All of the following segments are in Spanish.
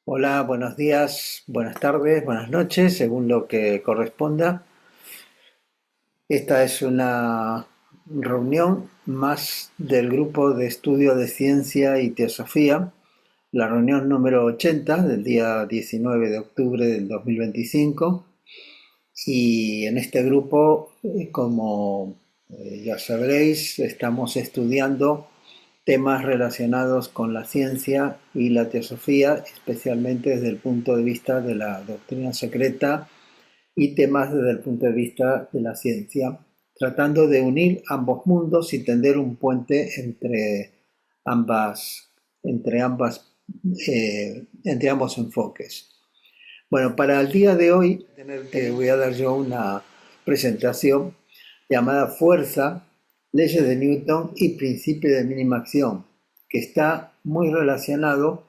Hola, buenos días, buenas tardes, buenas noches, según lo que corresponda. Esta es una reunión más del grupo de estudio de ciencia y teosofía, la reunión número 80 del día 19 de octubre del 2025. Y en este grupo, como ya sabréis, estamos estudiando temas relacionados con la ciencia y la teosofía, especialmente desde el punto de vista de la doctrina secreta y temas desde el punto de vista de la ciencia, tratando de unir ambos mundos y tender un puente ambas, entre ambas, entre ambos enfoques. Bueno, para el día de hoy voy a dar yo una presentación llamada Fuerza, Leyes de Newton y Principio de Mínima Acción, que está muy relacionado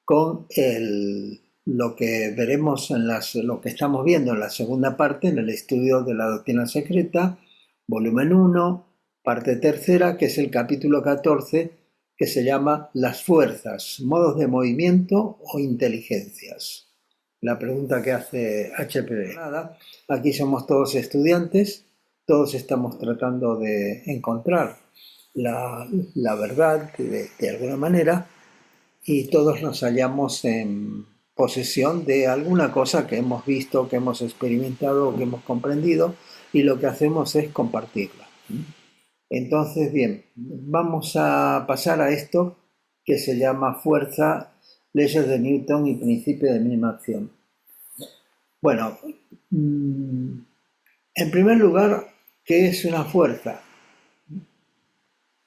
con lo que veremos lo que estamos viendo en la segunda parte, en el estudio de la doctrina secreta, volumen 1, parte tercera, que es el capítulo 14, que se llama Las fuerzas, modos de movimiento o inteligencias. La pregunta que hace HPD. Nada, aquí somos todos estudiantes, todos estamos tratando de encontrar la verdad de alguna manera, y todos nos hallamos en posesión de alguna cosa que hemos visto, que hemos experimentado, que hemos comprendido, y lo que hacemos es compartirla. Entonces, bien, vamos a pasar a esto que se llama fuerza, leyes de Newton y principio de mínima acción. Bueno, en primer lugar, ¿qué es una fuerza?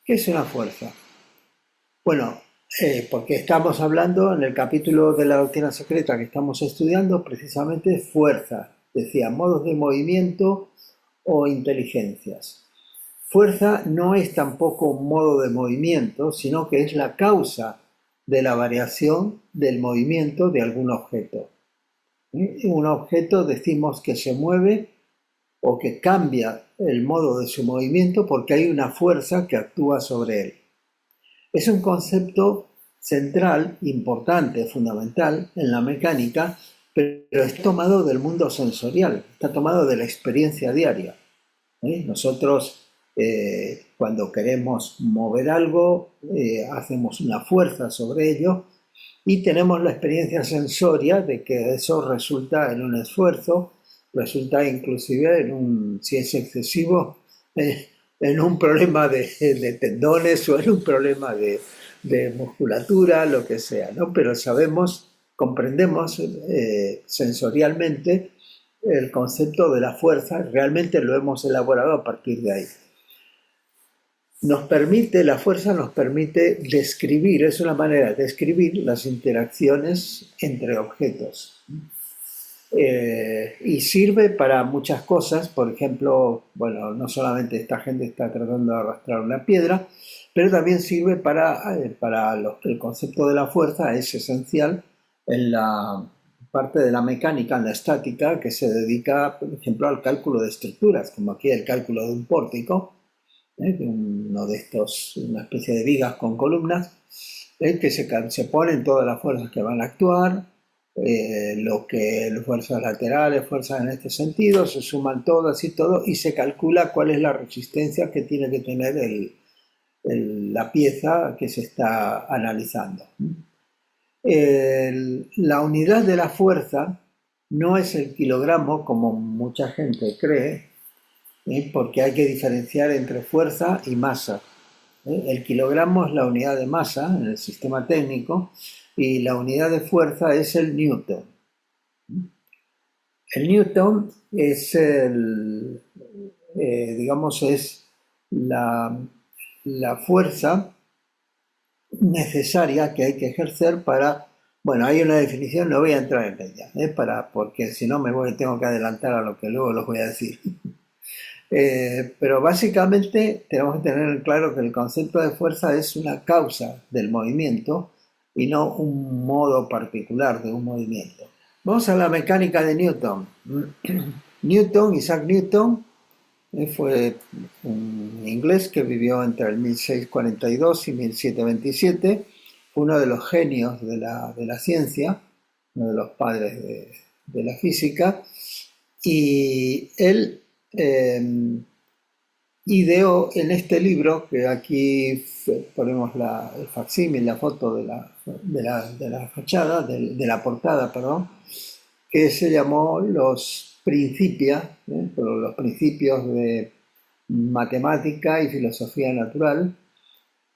¿Qué es una fuerza? Bueno, porque estamos hablando en el capítulo de la doctrina secreta que estamos estudiando precisamente fuerza, decía, modos de movimiento o inteligencias. Fuerza no es tampoco un modo de movimiento, sino que es la causa de la variación del movimiento de algún objeto. Un objeto decimos que se mueve o que cambia el modo de su movimiento porque hay una fuerza que actúa sobre él. Es un concepto central, importante, fundamental en la mecánica, pero es tomado del mundo sensorial, está tomado de la experiencia diaria. Nosotros, cuando queremos mover algo, hacemos una fuerza sobre ello y tenemos la experiencia sensoria de que eso resulta en un esfuerzo, resulta inclusive si es excesivo, en un problema de tendones o en un problema de musculatura, lo que sea, ¿no? Pero sabemos, comprendemos sensorialmente el concepto de la fuerza, realmente lo hemos elaborado a partir de ahí. La fuerza nos permite describir, es una manera de describir las interacciones entre objetos. Y sirve para muchas cosas, por ejemplo, bueno, no solamente esta gente está tratando de arrastrar una piedra, pero también sirve el concepto de la fuerza es esencial en la parte de la mecánica, en la estática, que se dedica, por ejemplo, al cálculo de estructuras, como aquí el cálculo de un pórtico, uno de estos, una especie de vigas con columnas, que se ponen todas las fuerzas que van a actuar, fuerzas laterales, fuerzas en este sentido, se suman todas y todo, y se calcula cuál es la resistencia que tiene que tener la pieza que se está analizando. La unidad de la fuerza no es el kilogramo, como mucha gente cree, porque hay que diferenciar entre fuerza y masa. El kilogramo es la unidad de masa en el sistema técnico y la unidad de fuerza es el newton. El newton es digamos, es la fuerza necesaria que hay que ejercer para, bueno, hay una definición, no voy a entrar en ella, porque si no tengo que adelantar a lo que luego los voy a decir. Pero básicamente tenemos que tener claro que el concepto de fuerza es una causa del movimiento y no un modo particular de un movimiento. Vamos a la mecánica de Newton. Isaac Newton, fue un inglés que vivió entre el 1642 y 1727, fue uno de los genios de la ciencia, uno de los padres de la física, y él ideó en este libro, que aquí ponemos el facsímil, la foto de la fachada, de la portada, perdón, que se llamó los Principia, los principios de matemática y filosofía natural,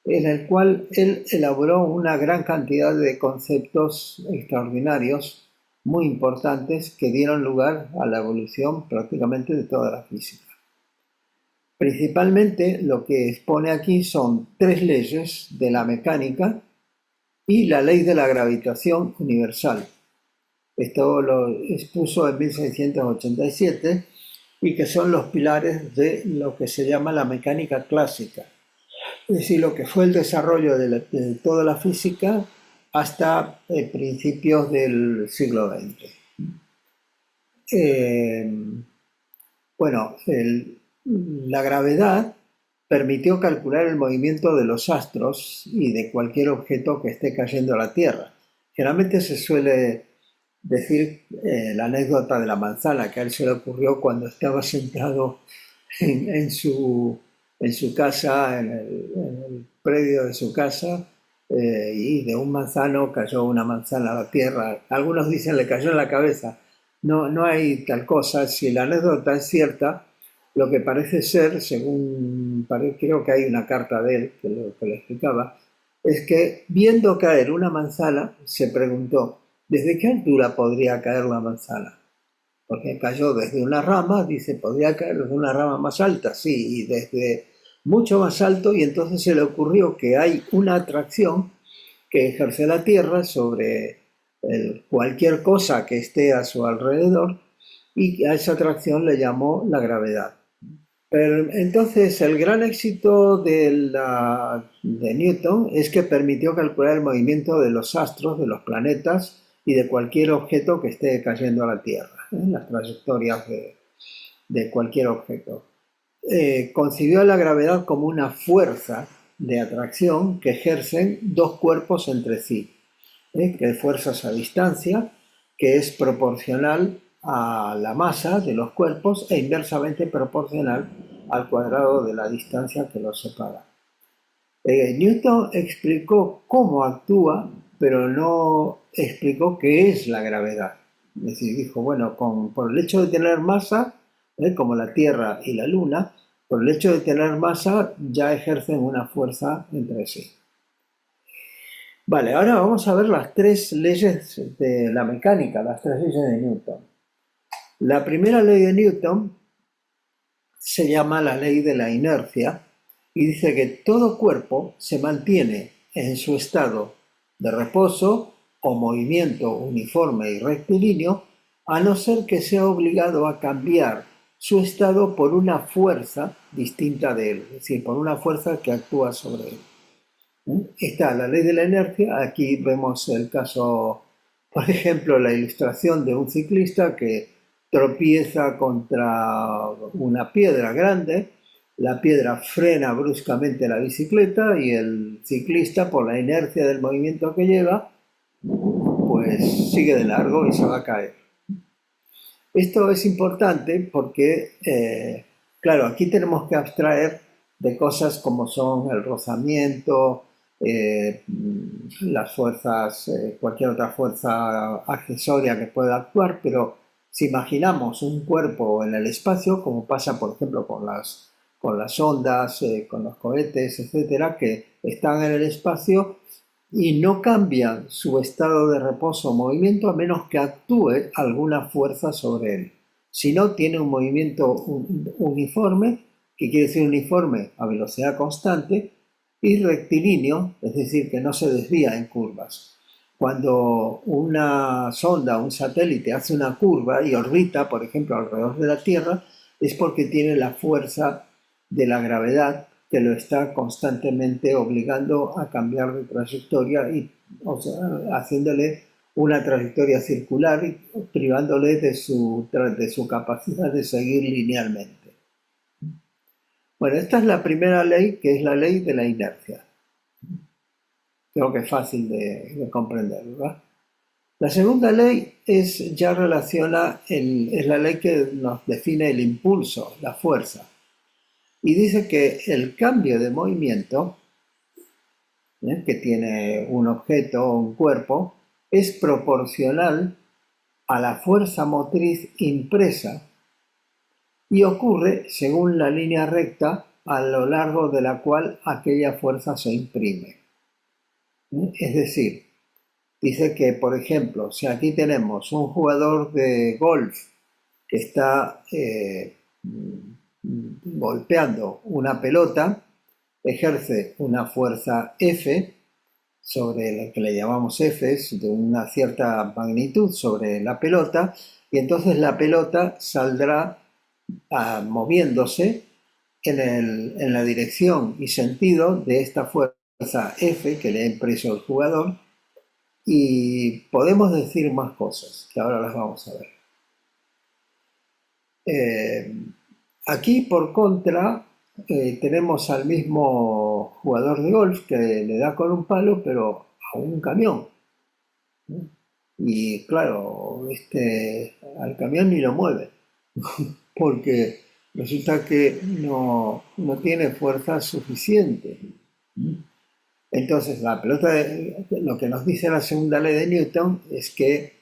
en el cual él elaboró una gran cantidad de conceptos extraordinarios, muy importantes, que dieron lugar a la evolución prácticamente de toda la física. Principalmente lo que expone aquí son tres leyes de la mecánica y la ley de la gravitación universal. Esto lo expuso en 1687 y que son los pilares de lo que se llama la mecánica clásica. Es decir, lo que fue el desarrollo de toda la física hasta principios del siglo XX. Bueno, la gravedad permitió calcular el movimiento de los astros y de cualquier objeto que esté cayendo a la Tierra. Generalmente se suele decir la anécdota de la manzana, que a él se le ocurrió cuando estaba sentado en su casa, en el predio de su casa, y de un manzano cayó una manzana a la tierra. Algunos dicen le cayó en la cabeza. No, no hay tal cosa. Si la anécdota es cierta, lo que parece ser, según creo que hay una carta de él que lo explicaba, es que viendo caer una manzana, se preguntó, ¿desde qué altura podría caer la manzana? Porque cayó desde una rama, dice, podría caer desde una rama más alta, sí, y desde mucho más alto, y entonces se le ocurrió que hay una atracción que ejerce la Tierra sobre cualquier cosa que esté a su alrededor, y a esa atracción le llamó la gravedad. Pero entonces el gran éxito de Newton es que permitió calcular el movimiento de los astros, de los planetas y de cualquier objeto que esté cayendo a la Tierra, las trayectorias de cualquier objeto. Concibió la gravedad como una fuerza de atracción que ejercen dos cuerpos entre sí, que es fuerzas a distancia, que es proporcional a la masa de los cuerpos e inversamente proporcional al cuadrado de la distancia que los separa. Newton explicó cómo actúa, pero no explicó qué es la gravedad. Es decir, dijo, bueno, por el hecho de tener masa, como la Tierra y la Luna, por el hecho de tener masa ya ejercen una fuerza entre sí. Vale, ahora vamos a ver las tres leyes de la mecánica, las tres leyes de Newton. La primera ley de Newton se llama la ley de la inercia y dice que todo cuerpo se mantiene en su estado de reposo o movimiento uniforme y rectilíneo, a no ser que sea obligado a cambiar su estado por una fuerza distinta de él, es decir, por una fuerza que actúa sobre él. Está la ley de la inercia, aquí vemos el caso, por ejemplo, la ilustración de un ciclista que tropieza contra una piedra grande, la piedra frena bruscamente la bicicleta y el ciclista, por la inercia del movimiento que lleva, pues sigue de largo y se va a caer. Esto es importante porque, claro, aquí tenemos que abstraer de cosas como son el rozamiento, las fuerzas, cualquier otra fuerza accesoria que pueda actuar, pero si imaginamos un cuerpo en el espacio, como pasa por ejemplo con las ondas, con los cohetes, etcétera, que están en el espacio y no cambian su estado de reposo o movimiento a menos que actúe alguna fuerza sobre él. Si no, tiene un movimiento uniforme, que quiere decir uniforme a velocidad constante, y rectilíneo, es decir, que no se desvía en curvas. Cuando una sonda, un satélite, hace una curva y orbita, por ejemplo, alrededor de la Tierra, es porque tiene la fuerza de la gravedad que lo está constantemente obligando a cambiar de trayectoria y, o sea, haciéndole una trayectoria circular y privándole de su capacidad de seguir linealmente. Bueno, esta es la primera ley, que es la ley de la inercia. Creo que es fácil de comprender, ¿verdad? La segunda ley es la ley que nos define el impulso, la fuerza. Y dice que el cambio de movimiento que tiene un objeto o un cuerpo es proporcional a la fuerza motriz impresa y ocurre según la línea recta a lo largo de la cual aquella fuerza se imprime. Es decir, dice que, por ejemplo, si aquí tenemos un jugador de golf que está golpeando una pelota, ejerce una fuerza F sobre lo que le llamamos F, de una cierta magnitud sobre la pelota, y entonces la pelota saldrá moviéndose en la dirección y sentido de esta fuerza F que le ha impreso el jugador, y podemos decir más cosas, que ahora las vamos a ver. Aquí, por contra, tenemos al mismo jugador de golf que le da con un palo, pero a un camión. Y claro, al camión ni lo mueve, porque resulta que no tiene fuerza suficiente. Entonces, lo que nos dice la segunda ley de Newton es que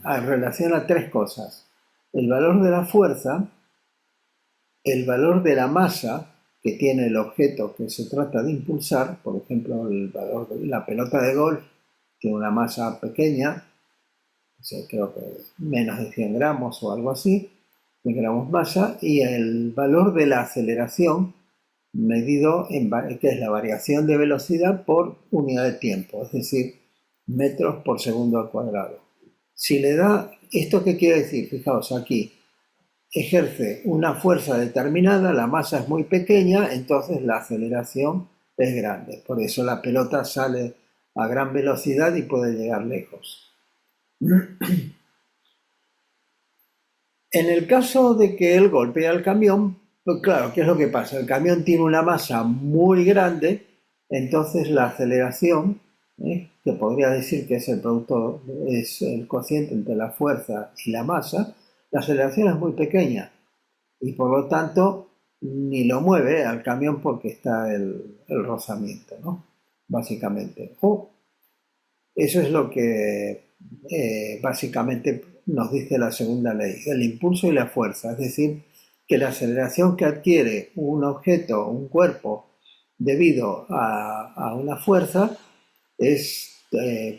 relaciona tres cosas: el valor de la fuerza, el valor de la masa que tiene el objeto que se trata de impulsar. Por ejemplo, el valor de la pelota de golf tiene una masa pequeña, creo que menos de 100 gramos o algo así, 100 gramos masa, y el valor de la aceleración medido que es la variación de velocidad por unidad de tiempo, es decir, metros por segundo al cuadrado. Si le da, ¿esto qué quiere decir? Fijaos aquí, ejerce una fuerza determinada, la masa es muy pequeña, entonces la aceleración es grande. Por eso la pelota sale a gran velocidad y puede llegar lejos. En el caso de que él golpee al camión, pues claro, ¿qué es lo que pasa? El camión tiene una masa muy grande, entonces la aceleración, que podría decir que es es el cociente entre la fuerza y la masa, la aceleración es muy pequeña y por lo tanto ni lo mueve al camión porque está el rozamiento, ¿no? Básicamente. Eso es lo que básicamente nos dice la segunda ley, el impulso y la fuerza, es decir, que la aceleración que adquiere un objeto, un cuerpo, debido a una fuerza, es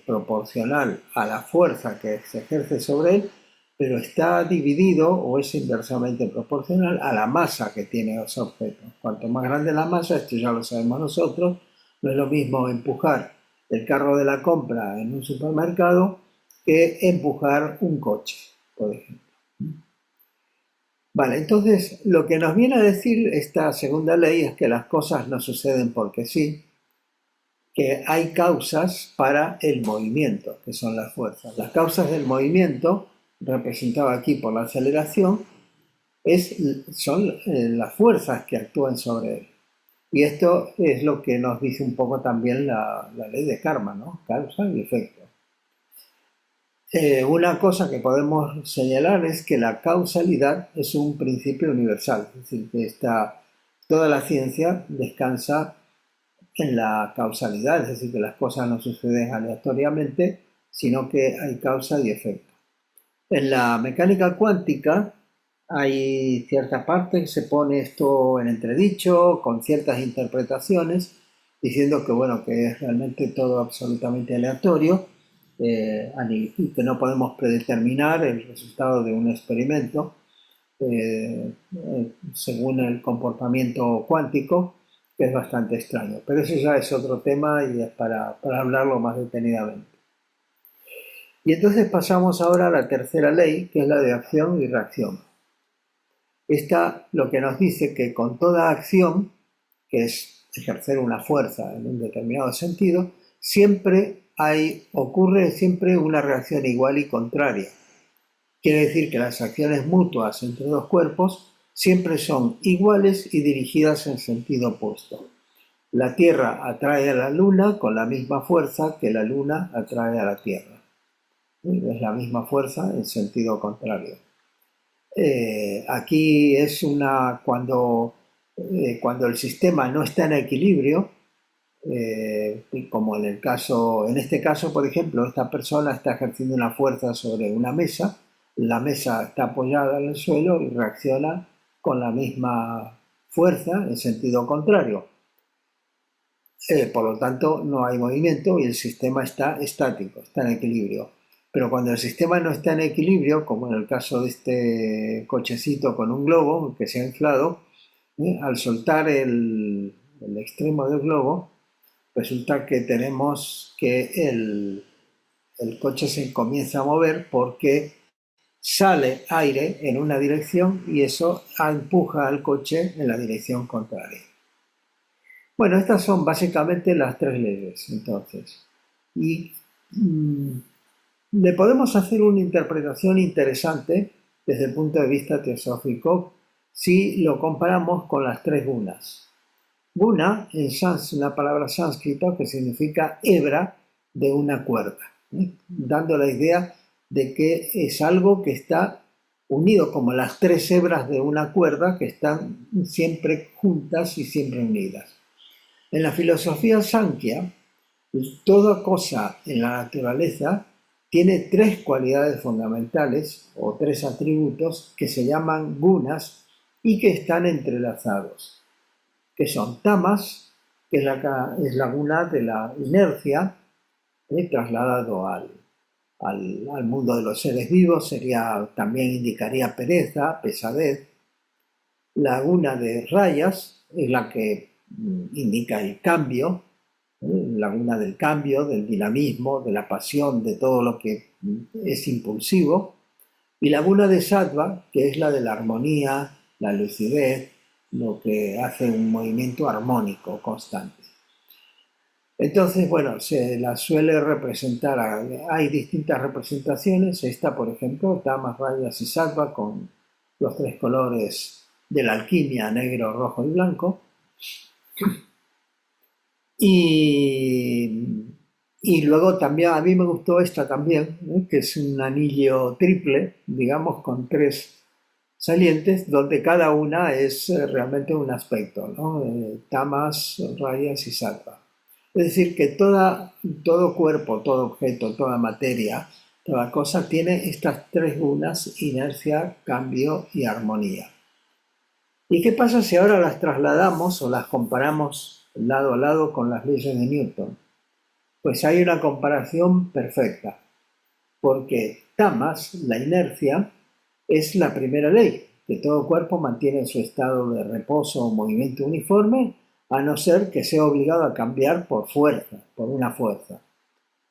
proporcional a la fuerza que se ejerce sobre él, pero está dividido o es inversamente proporcional a la masa que tiene ese objeto. Cuanto más grande la masa, esto ya lo sabemos nosotros, no es lo mismo empujar el carro de la compra en un supermercado que empujar un coche, por ejemplo. Vale, entonces lo que nos viene a decir esta segunda ley es que las cosas no suceden porque sí, que hay causas para el movimiento, que son las fuerzas. Las causas del movimiento, representado aquí por la aceleración, son las fuerzas que actúan sobre él. Y esto es lo que nos dice un poco también la ley de karma, ¿no? Causa y efecto. Una cosa que podemos señalar es que la causalidad es un principio universal, es decir, que toda la ciencia descansa en la causalidad, es decir, que las cosas no suceden aleatoriamente, sino que hay causa y efecto. En la mecánica cuántica hay cierta parte que se pone esto en entredicho, con ciertas interpretaciones, diciendo que, bueno, que es realmente todo absolutamente aleatorio, y que no podemos predeterminar el resultado de un experimento según el comportamiento cuántico, que es bastante extraño. Pero eso ya es otro tema y es para hablarlo más detenidamente. Y entonces pasamos ahora a la tercera ley, que es la de acción y reacción. Esta lo que nos dice que con toda acción, que es ejercer una fuerza en un determinado sentido, ocurre siempre una reacción igual y contraria. Quiere decir que las acciones mutuas entre dos cuerpos siempre son iguales y dirigidas en sentido opuesto. La Tierra atrae a la Luna con la misma fuerza que la Luna atrae a la Tierra. Es la misma fuerza en sentido contrario. Aquí es cuando el sistema no está en equilibrio, como en este caso, por ejemplo, esta persona está ejerciendo una fuerza sobre una mesa, la mesa está apoyada en el suelo y reacciona con la misma fuerza en sentido contrario. Por lo tanto, no hay movimiento y el sistema está estático, está en equilibrio. Pero cuando el sistema no está en equilibrio, como en el caso de este cochecito con un globo que se ha inflado, al soltar el extremo del globo, resulta que tenemos que el coche se comienza a mover porque sale aire en una dirección y eso empuja al coche en la dirección contraria. Bueno, estas son básicamente las tres leyes, entonces. Y le podemos hacer una interpretación interesante desde el punto de vista teosófico si lo comparamos con las tres gunas. Guna es una palabra sánscrita que significa hebra de una cuerda, dando la idea de que es algo que está unido como las tres hebras de una cuerda que están siempre juntas y siempre unidas. En la filosofía Sankhya, toda cosa en la naturaleza tiene tres cualidades fundamentales o tres atributos que se llaman gunas y que están entrelazados, que son tamas, que es la guna de la inercia, trasladado al mundo de los seres vivos, también indicaría pereza, pesadez. La guna de rayas es la que indica el cambio, la guna del cambio, del dinamismo, de la pasión, de todo lo que es impulsivo. Y la guna de sattva, que es la de la armonía, la lucidez, lo que hace un movimiento armónico constante. Entonces, bueno, se la suele representar, hay distintas representaciones. Esta, por ejemplo, tamas, rayas y sattva con los tres colores de la alquimia, negro, rojo y blanco. Y luego también, a mí me gustó esta también, que es un anillo triple, digamos, con tres salientes, donde cada una es realmente un aspecto, ¿no? Tamas, rayas y sattva. Es decir, que todo cuerpo, todo objeto, toda materia, toda cosa tiene estas tres gunas: inercia, cambio y armonía. ¿Y qué pasa si ahora las trasladamos o las comparamos lado a lado con las leyes de Newton? Pues hay una comparación perfecta, porque tamas, la inercia, es la primera ley, que todo cuerpo mantiene su estado de reposo o movimiento uniforme, a no ser que sea obligado a cambiar por fuerza, por una fuerza.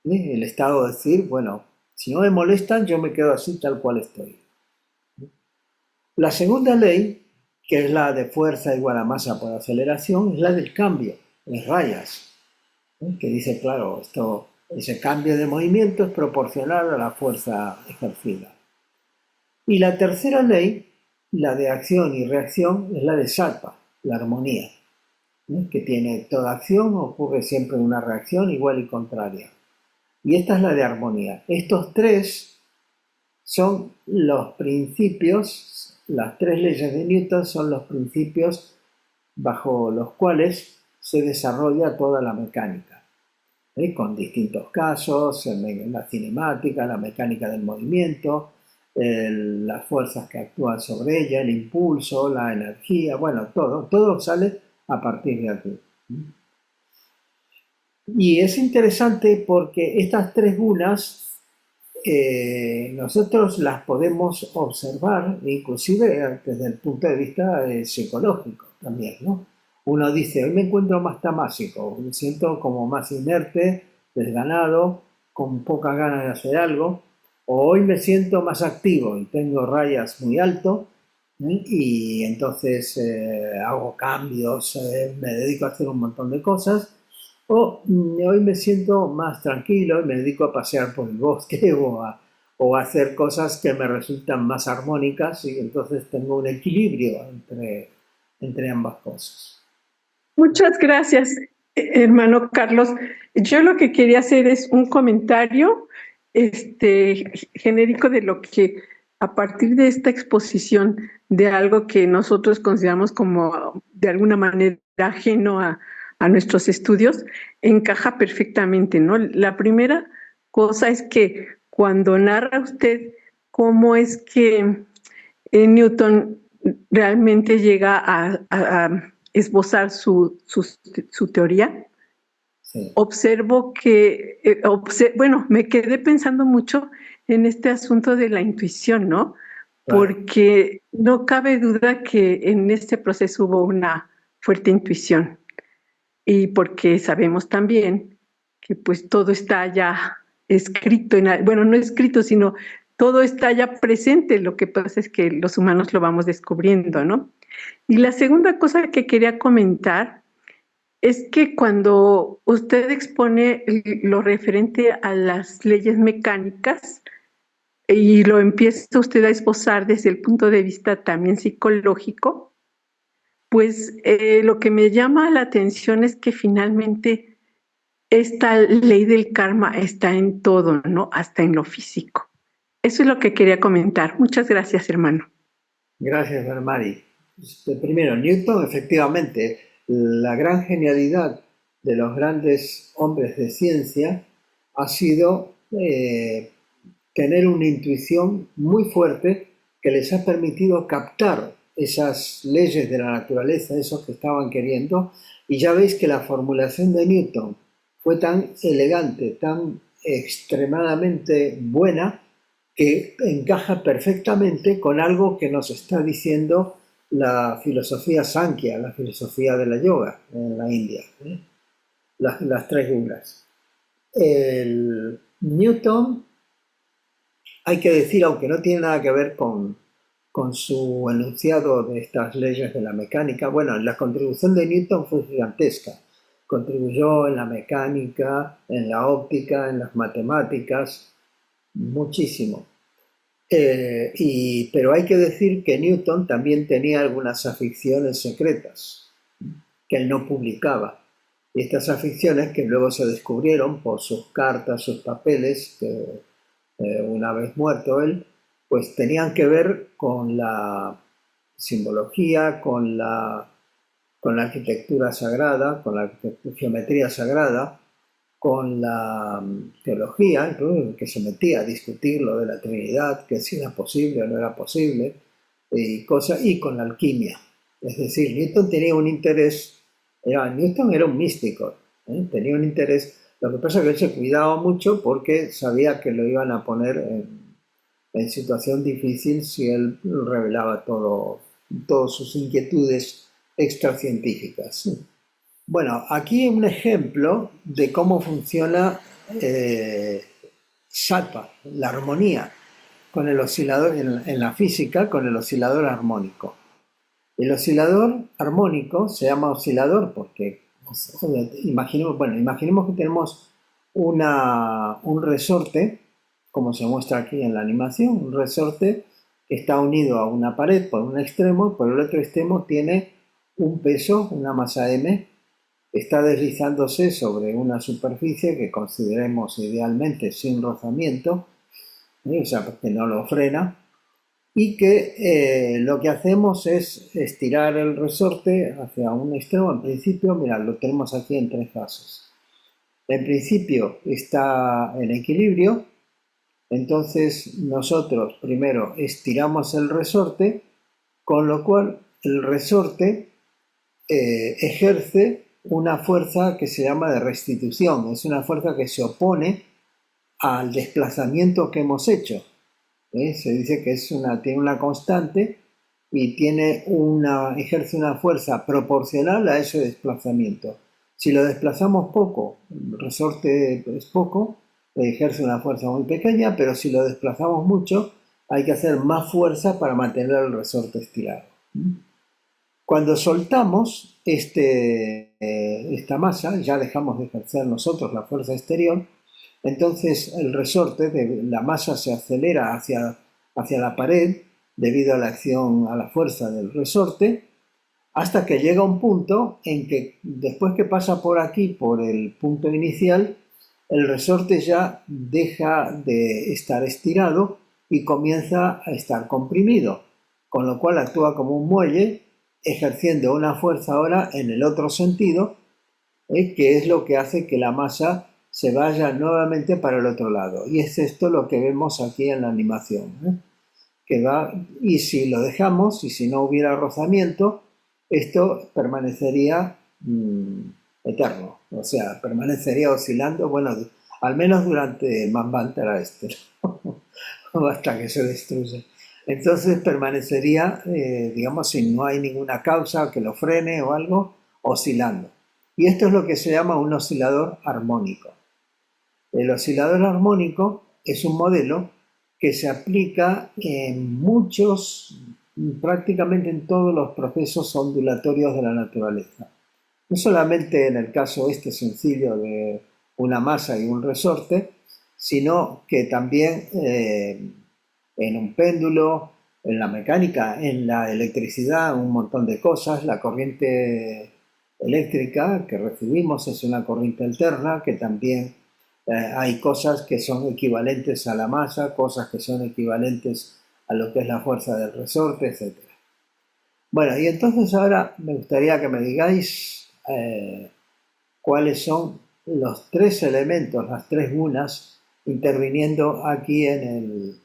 El estado de decir, bueno, si no me molestan, yo me quedo así tal cual estoy. La segunda ley, que es la de fuerza igual a masa por aceleración, es la del cambio, las rayas, que dice, claro, ese cambio de movimiento es proporcional a la fuerza ejercida. Y la tercera ley, la de acción y reacción, es la de sattva, la armonía, que tiene toda acción, ocurre siempre una reacción igual y contraria. Y esta es la de armonía. Estos tres son los principios, las tres leyes de Newton son los principios bajo los cuales se desarrolla toda la mecánica, con distintos casos, la cinemática, la mecánica del movimiento, las fuerzas que actúan sobre ella, el impulso, la energía, bueno, todo sale a partir de aquí. Y es interesante porque estas tres gunas nosotros las podemos observar, inclusive desde el punto de vista psicológico también, ¿no? Uno dice, hoy me encuentro más tamásico, me siento como más inerte, desganado, con pocas ganas de hacer algo, o hoy me siento más activo y tengo rayas muy alto, y entonces hago cambios, me dedico a hacer un montón de cosas, o hoy me siento más tranquilo y me dedico a pasear por el bosque o a hacer cosas que me resultan más armónicas y entonces tengo un equilibrio entre ambas cosas. Muchas gracias, hermano Carlos. Yo lo que quería hacer es un comentario genérico de lo que a partir de esta exposición de algo que nosotros consideramos como de alguna manera ajeno a nuestros estudios, encaja perfectamente, ¿no? La primera cosa es que cuando narra usted cómo es que Newton realmente llega a esbozar su teoría, Sí, observo que, bueno, me quedé pensando mucho en este asunto de la intuición, ¿no? claro. Porque no cabe duda que en este proceso hubo una fuerte intuición y porque sabemos también que pues todo está ya escrito, bueno, no escrito, sino todo está ya presente, lo que pasa es que los humanos lo vamos descubriendo, ¿no? Y la segunda cosa que quería comentar es que cuando usted expone lo referente a las leyes mecánicas y lo empieza usted a esbozar desde el punto de vista también psicológico, pues lo que me llama la atención es que finalmente esta ley del karma está en todo, ¿no? Hasta en lo físico. Eso es lo que quería comentar. Muchas gracias, hermano. Gracias, Mari. Primero, Newton, efectivamente, la gran genialidad de los grandes hombres de ciencia ha sido tener una intuición muy fuerte que les ha permitido captar esas leyes de la naturaleza, esos que estaban queriendo, y ya veis que la formulación de Newton fue tan elegante, tan extremadamente buena, que encaja perfectamente con algo que nos está diciendo la filosofía Sankhya, la filosofía de la yoga en la India, ¿eh? Las tres gunas. El Newton, hay que decir, aunque no tiene nada que ver con su enunciado de estas leyes de la mecánica, bueno, la contribución de Newton fue gigantesca. Contribuyó en la mecánica, en la óptica, en las matemáticas, muchísimo. Pero hay que decir que Newton también tenía algunas aficiones secretas que él no publicaba. Y estas aficiones que luego se descubrieron por sus cartas, sus papeles, que una vez muerto él, pues tenían que ver con la simbología, con la arquitectura sagrada, con la geometría sagrada, con la teología, incluso, que se metía a discutir lo de la Trinidad, que si era posible o no era posible, y con la alquimia. Es decir, Newton tenía un interés, Newton era un místico, tenía un interés, lo que pasa es que él se cuidaba mucho porque sabía que lo iban a poner en situación difícil si él revelaba todas sus inquietudes extracientíficas. Bueno, aquí un ejemplo de cómo funciona eh, Salpa, la armonía, con el oscilador en la física, con el oscilador armónico. El oscilador armónico se llama oscilador porque imaginemos que tenemos un resorte, como se muestra aquí en la animación, un resorte que está unido a una pared por un extremo, por el otro extremo tiene un peso, una masa m, está deslizándose sobre una superficie que consideremos idealmente sin rozamiento, o sea, que no lo frena, y que lo que hacemos es estirar el resorte hacia un extremo. En principio, mirad, lo tenemos aquí en tres fases. En principio está en equilibrio, entonces nosotros primero estiramos el resorte, con lo cual el resorte ejerce una fuerza que se llama de restitución, es una fuerza que se opone al desplazamiento que hemos hecho. Se dice que tiene una constante y ejerce una fuerza proporcional a ese desplazamiento. Si lo desplazamos poco, el resorte es poco, ejerce una fuerza muy pequeña, pero si lo desplazamos mucho, hay que hacer más fuerza para mantener el resorte estirado. Cuando soltamos esta masa, ya dejamos de ejercer nosotros la fuerza exterior, entonces el resorte de la masa se acelera hacia la pared debido a la acción, a la fuerza del resorte, hasta que llega un punto en que después que pasa por aquí, por el punto inicial, el resorte ya deja de estar estirado y comienza a estar comprimido, con lo cual actúa como un muelle, ejerciendo una fuerza ahora en el otro sentido, que es lo que hace que la masa se vaya nuevamente para el otro lado. Y es esto lo que vemos aquí en la animación, que va, y si lo dejamos, y si no hubiera rozamiento, esto permanecería eterno, o sea, permanecería oscilando, bueno, al menos durante Manvantara este, o hasta que se destruya. Entonces permanecería, digamos, si no hay ninguna causa que lo frene o algo, oscilando. Y esto es lo que se llama un oscilador armónico. El oscilador armónico es un modelo que se aplica en muchos, prácticamente en todos los procesos ondulatorios de la naturaleza. No solamente en el caso este sencillo de una masa y un resorte, sino que también en un péndulo, en la mecánica, en la electricidad, un montón de cosas. La corriente eléctrica que recibimos es una corriente alterna, que también hay cosas que son equivalentes a la masa, cosas que son equivalentes a lo que es la fuerza del resorte, etc. Bueno, y entonces ahora me gustaría que me digáis cuáles son los tres elementos, las tres gunas interviniendo aquí en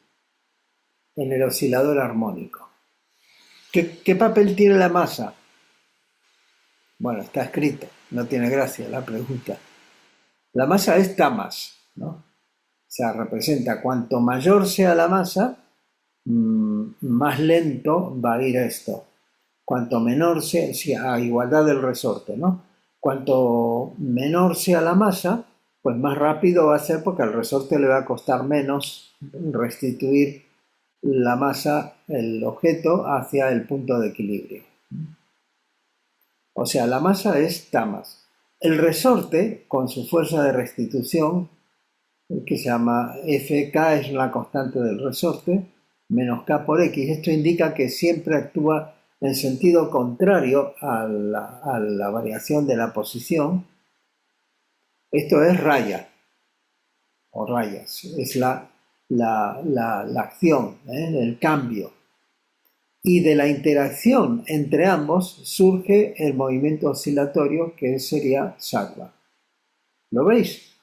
el oscilador armónico. ¿Qué papel tiene la masa? Bueno, está escrito, no tiene gracia la pregunta. La masa es tamas, ¿no? O sea, representa cuanto mayor sea la masa, más lento va a ir esto. Cuanto menor sea, a igualdad del resorte, ¿no? Cuanto menor sea la masa, pues más rápido va a ser porque al resorte le va a costar menos restituir la masa, el objeto, hacia el punto de equilibrio. O sea, la masa es tamas. El resorte, con su fuerza de restitución, que se llama Fk, es la constante del resorte, menos K por X. Esto indica que siempre actúa en sentido contrario a la variación de la posición. Esto es raya, o rayas, es la acción, el cambio. Y de la interacción entre ambos surge el movimiento oscilatorio, que sería sattva. ¿Lo veis?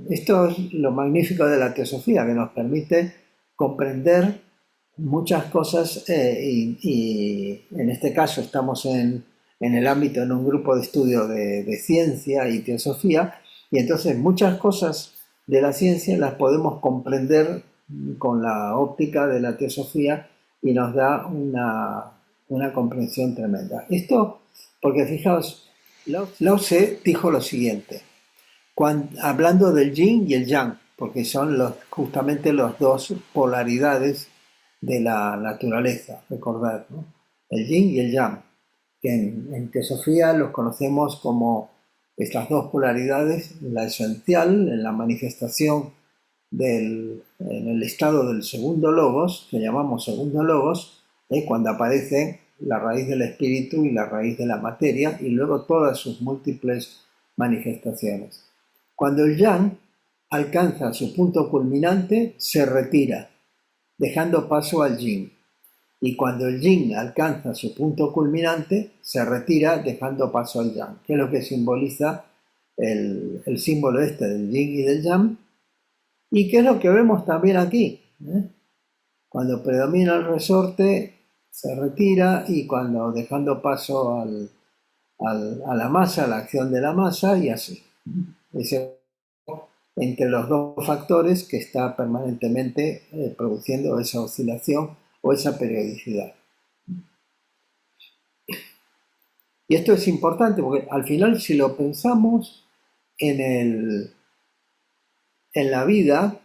Esto es lo magnífico de la teosofía, que nos permite comprender muchas cosas y en este caso estamos en el ámbito, en un grupo de estudio de ciencia y teosofía, y entonces muchas cosas de la ciencia las podemos comprender con la óptica de la teosofía y nos da una comprensión tremenda. Esto, porque fijaos, Lao Tse dijo lo siguiente, hablando del yin y el yang, porque son justamente las dos polaridades de la naturaleza, recordad, ¿no? El yin y el yang, que en teosofía los conocemos como estas dos polaridades, la esencial, en la manifestación en el estado del segundo logos, que llamamos segundo logos, cuando aparece la raíz del espíritu y la raíz de la materia, y luego todas sus múltiples manifestaciones. Cuando el yang alcanza su punto culminante, se retira, dejando paso al yin. Y cuando el yin alcanza su punto culminante, se retira, dejando paso al yang, que es lo que simboliza el símbolo este del yin y del yang, y que es lo que vemos también aquí. Cuando predomina el resorte, se retira, y cuando dejando paso a la masa, a la acción de la masa, y así. Ese entre los dos factores que está permanentemente produciendo esa oscilación o esa periodicidad. Y esto es importante porque al final, si lo pensamos en la vida,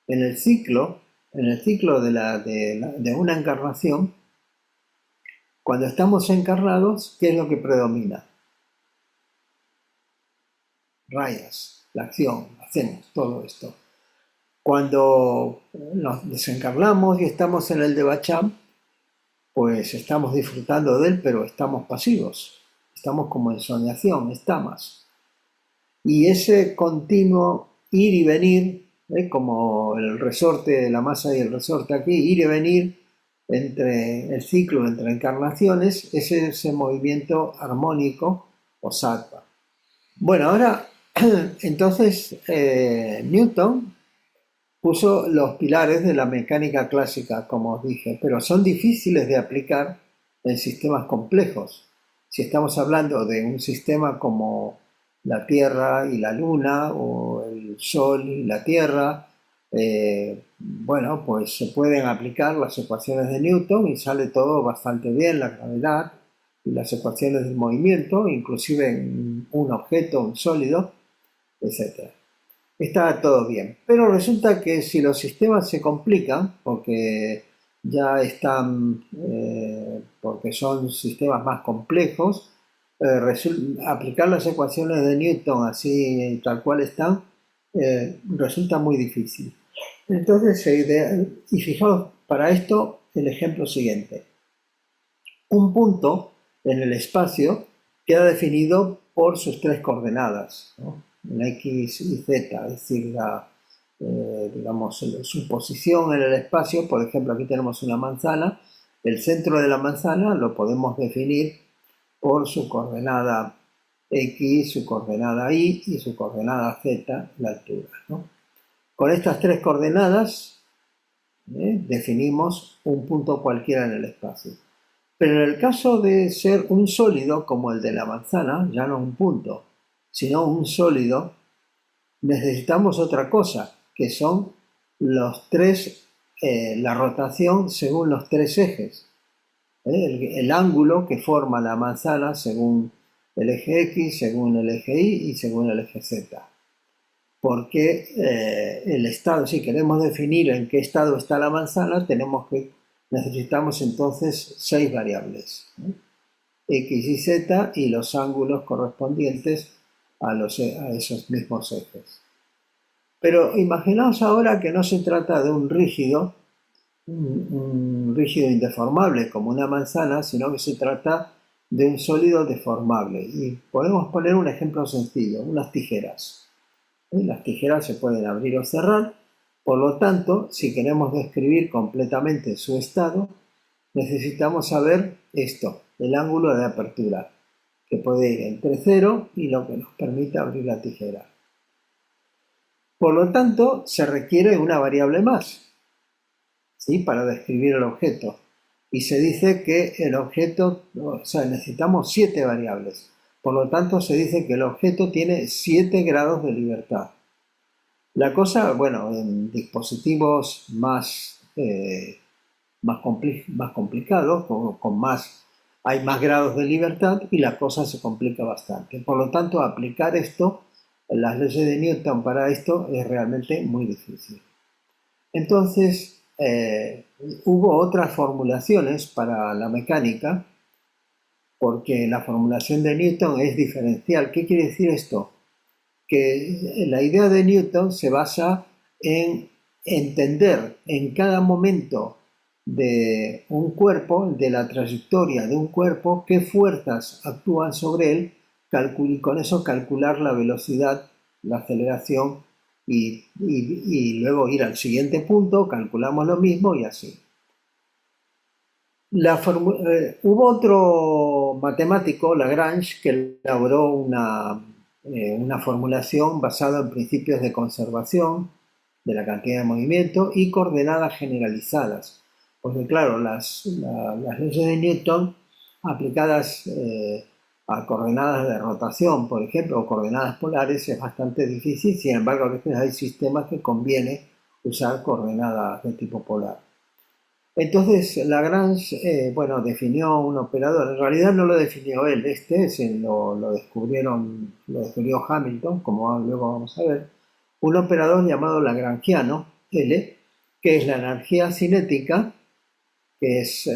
en el ciclo de una encarnación, cuando estamos encarnados, ¿qué es lo que predomina? Rayas, la acción, hacemos todo esto. Cuando nos desencarnamos y estamos en el Devacham, pues estamos disfrutando de él, pero estamos pasivos, estamos como en soñación, estamos. Y ese continuo ir y venir, como el resorte de la masa y el resorte aquí, ir y venir entre el ciclo entre encarnaciones, es ese movimiento armónico o sattva. Bueno, ahora entonces Newton puso los pilares de la mecánica clásica, como os dije, pero son difíciles de aplicar en sistemas complejos. Si estamos hablando de un sistema como la Tierra y la Luna, o el Sol y la Tierra, bueno, pues se pueden aplicar las ecuaciones de Newton y sale todo bastante bien, la gravedad y las ecuaciones del movimiento, inclusive en un objeto, un sólido, etc. Está todo bien, pero resulta que si los sistemas se complican, porque ya están, porque son sistemas más complejos, aplicar las ecuaciones de Newton así tal cual están, resulta muy difícil. Entonces, y fijaos, para esto el ejemplo siguiente. Un punto en el espacio queda definido por sus tres coordenadas, ¿no? La X y Z, es decir, digamos, su posición en el espacio. Por ejemplo, aquí tenemos una manzana. El centro de la manzana lo podemos definir por su coordenada X, su coordenada Y y su coordenada Z, la altura, ¿no? Con estas tres coordenadas definimos un punto cualquiera en el espacio. Pero en el caso de ser un sólido como el de la manzana, ya no un punto, sino un sólido, necesitamos otra cosa, que son la rotación según los tres ejes. El ángulo que forma la manzana según el eje X, según el eje Y y según el eje Z. Porque el estado, si queremos definir en qué estado está la manzana, necesitamos entonces 6 variables, X y Z, y los ángulos correspondientes a esos mismos ejes. Pero imaginaos ahora que no se trata de un rígido indeformable como una manzana, sino que se trata de un sólido deformable. Y podemos poner un ejemplo sencillo, unas tijeras. Las tijeras se pueden abrir o cerrar, por lo tanto, si queremos describir completamente su estado, necesitamos saber esto, el ángulo de apertura, que puede ir entre 0 y lo que nos permite abrir la tijera. Por lo tanto, se requiere una variable más, ¿sí?, para describir el objeto. Y se dice que el objeto, o sea, necesitamos 7 variables. Por lo tanto, se dice que el objeto tiene 7 grados de libertad. La cosa, bueno, en dispositivos más complicados, hay más grados de libertad y la cosa se complica bastante. Por lo tanto, aplicar las leyes de Newton para esto es realmente muy difícil. Entonces, hubo otras formulaciones para la mecánica, porque la formulación de Newton es diferencial. ¿Qué quiere decir esto? Que la idea de Newton se basa en entender en cada momento de un cuerpo, de la trayectoria de un cuerpo, qué fuerzas actúan sobre él, y con eso calcular la velocidad, la aceleración, y luego ir al siguiente punto, calculamos lo mismo y así. Hubo otro matemático, Lagrange, que elaboró una formulación basada en principios de conservación de la cantidad de movimiento y coordenadas generalizadas. Porque claro, las leyes de Newton aplicadas a coordenadas de rotación, por ejemplo, o coordenadas polares, es bastante difícil. Sin embargo, a veces hay sistemas que conviene usar coordenadas de tipo polar. Entonces Lagrange, bueno, definió un operador. En realidad no lo definió él, lo descubrió Hamilton, como luego vamos a ver. Un operador llamado lagrangiano, L, que es la energía cinética, que es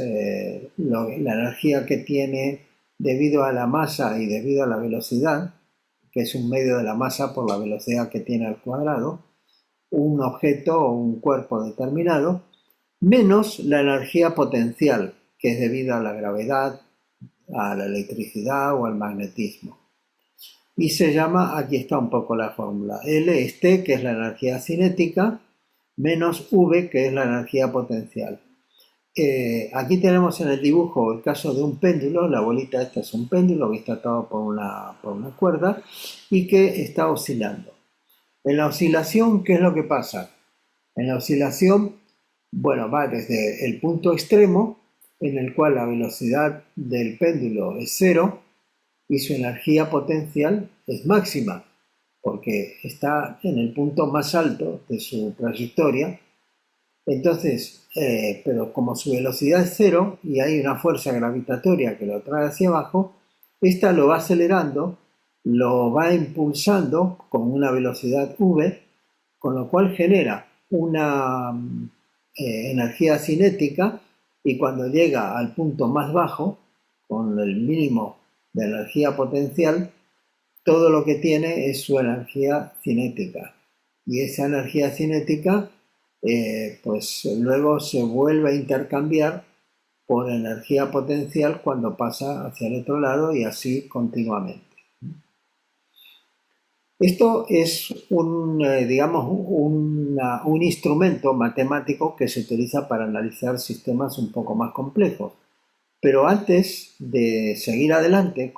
la energía que tiene debido a la masa y debido a la velocidad, que es un medio de la masa por la velocidad que tiene al cuadrado, un objeto o un cuerpo determinado, menos la energía potencial, que es debido a la gravedad, a la electricidad o al magnetismo. Y se llama, aquí está un poco la fórmula, L es T, que es la energía cinética, menos V, que es la energía potencial. Aquí tenemos en el dibujo el caso de un péndulo, la bolita esta es un péndulo que está atado por una cuerda y que está oscilando. En la oscilación, ¿qué es lo que pasa? En la oscilación, bueno, va desde el punto extremo, en el cual la velocidad del péndulo es cero y su energía potencial es máxima, porque está en el punto más alto de su trayectoria. Entonces, pero como su velocidad es cero y hay una fuerza gravitatoria que lo trae hacia abajo, esta lo va acelerando, lo va impulsando con una velocidad v, con lo cual genera una energía cinética y cuando llega al punto más bajo, con el mínimo de energía potencial, todo lo que tiene es su energía cinética. Y esa energía cinética pues luego se vuelve a intercambiar por energía potencial cuando pasa hacia el otro lado y así continuamente. Esto es digamos, un instrumento matemático que se utiliza para analizar sistemas un poco más complejos. Pero antes de seguir adelante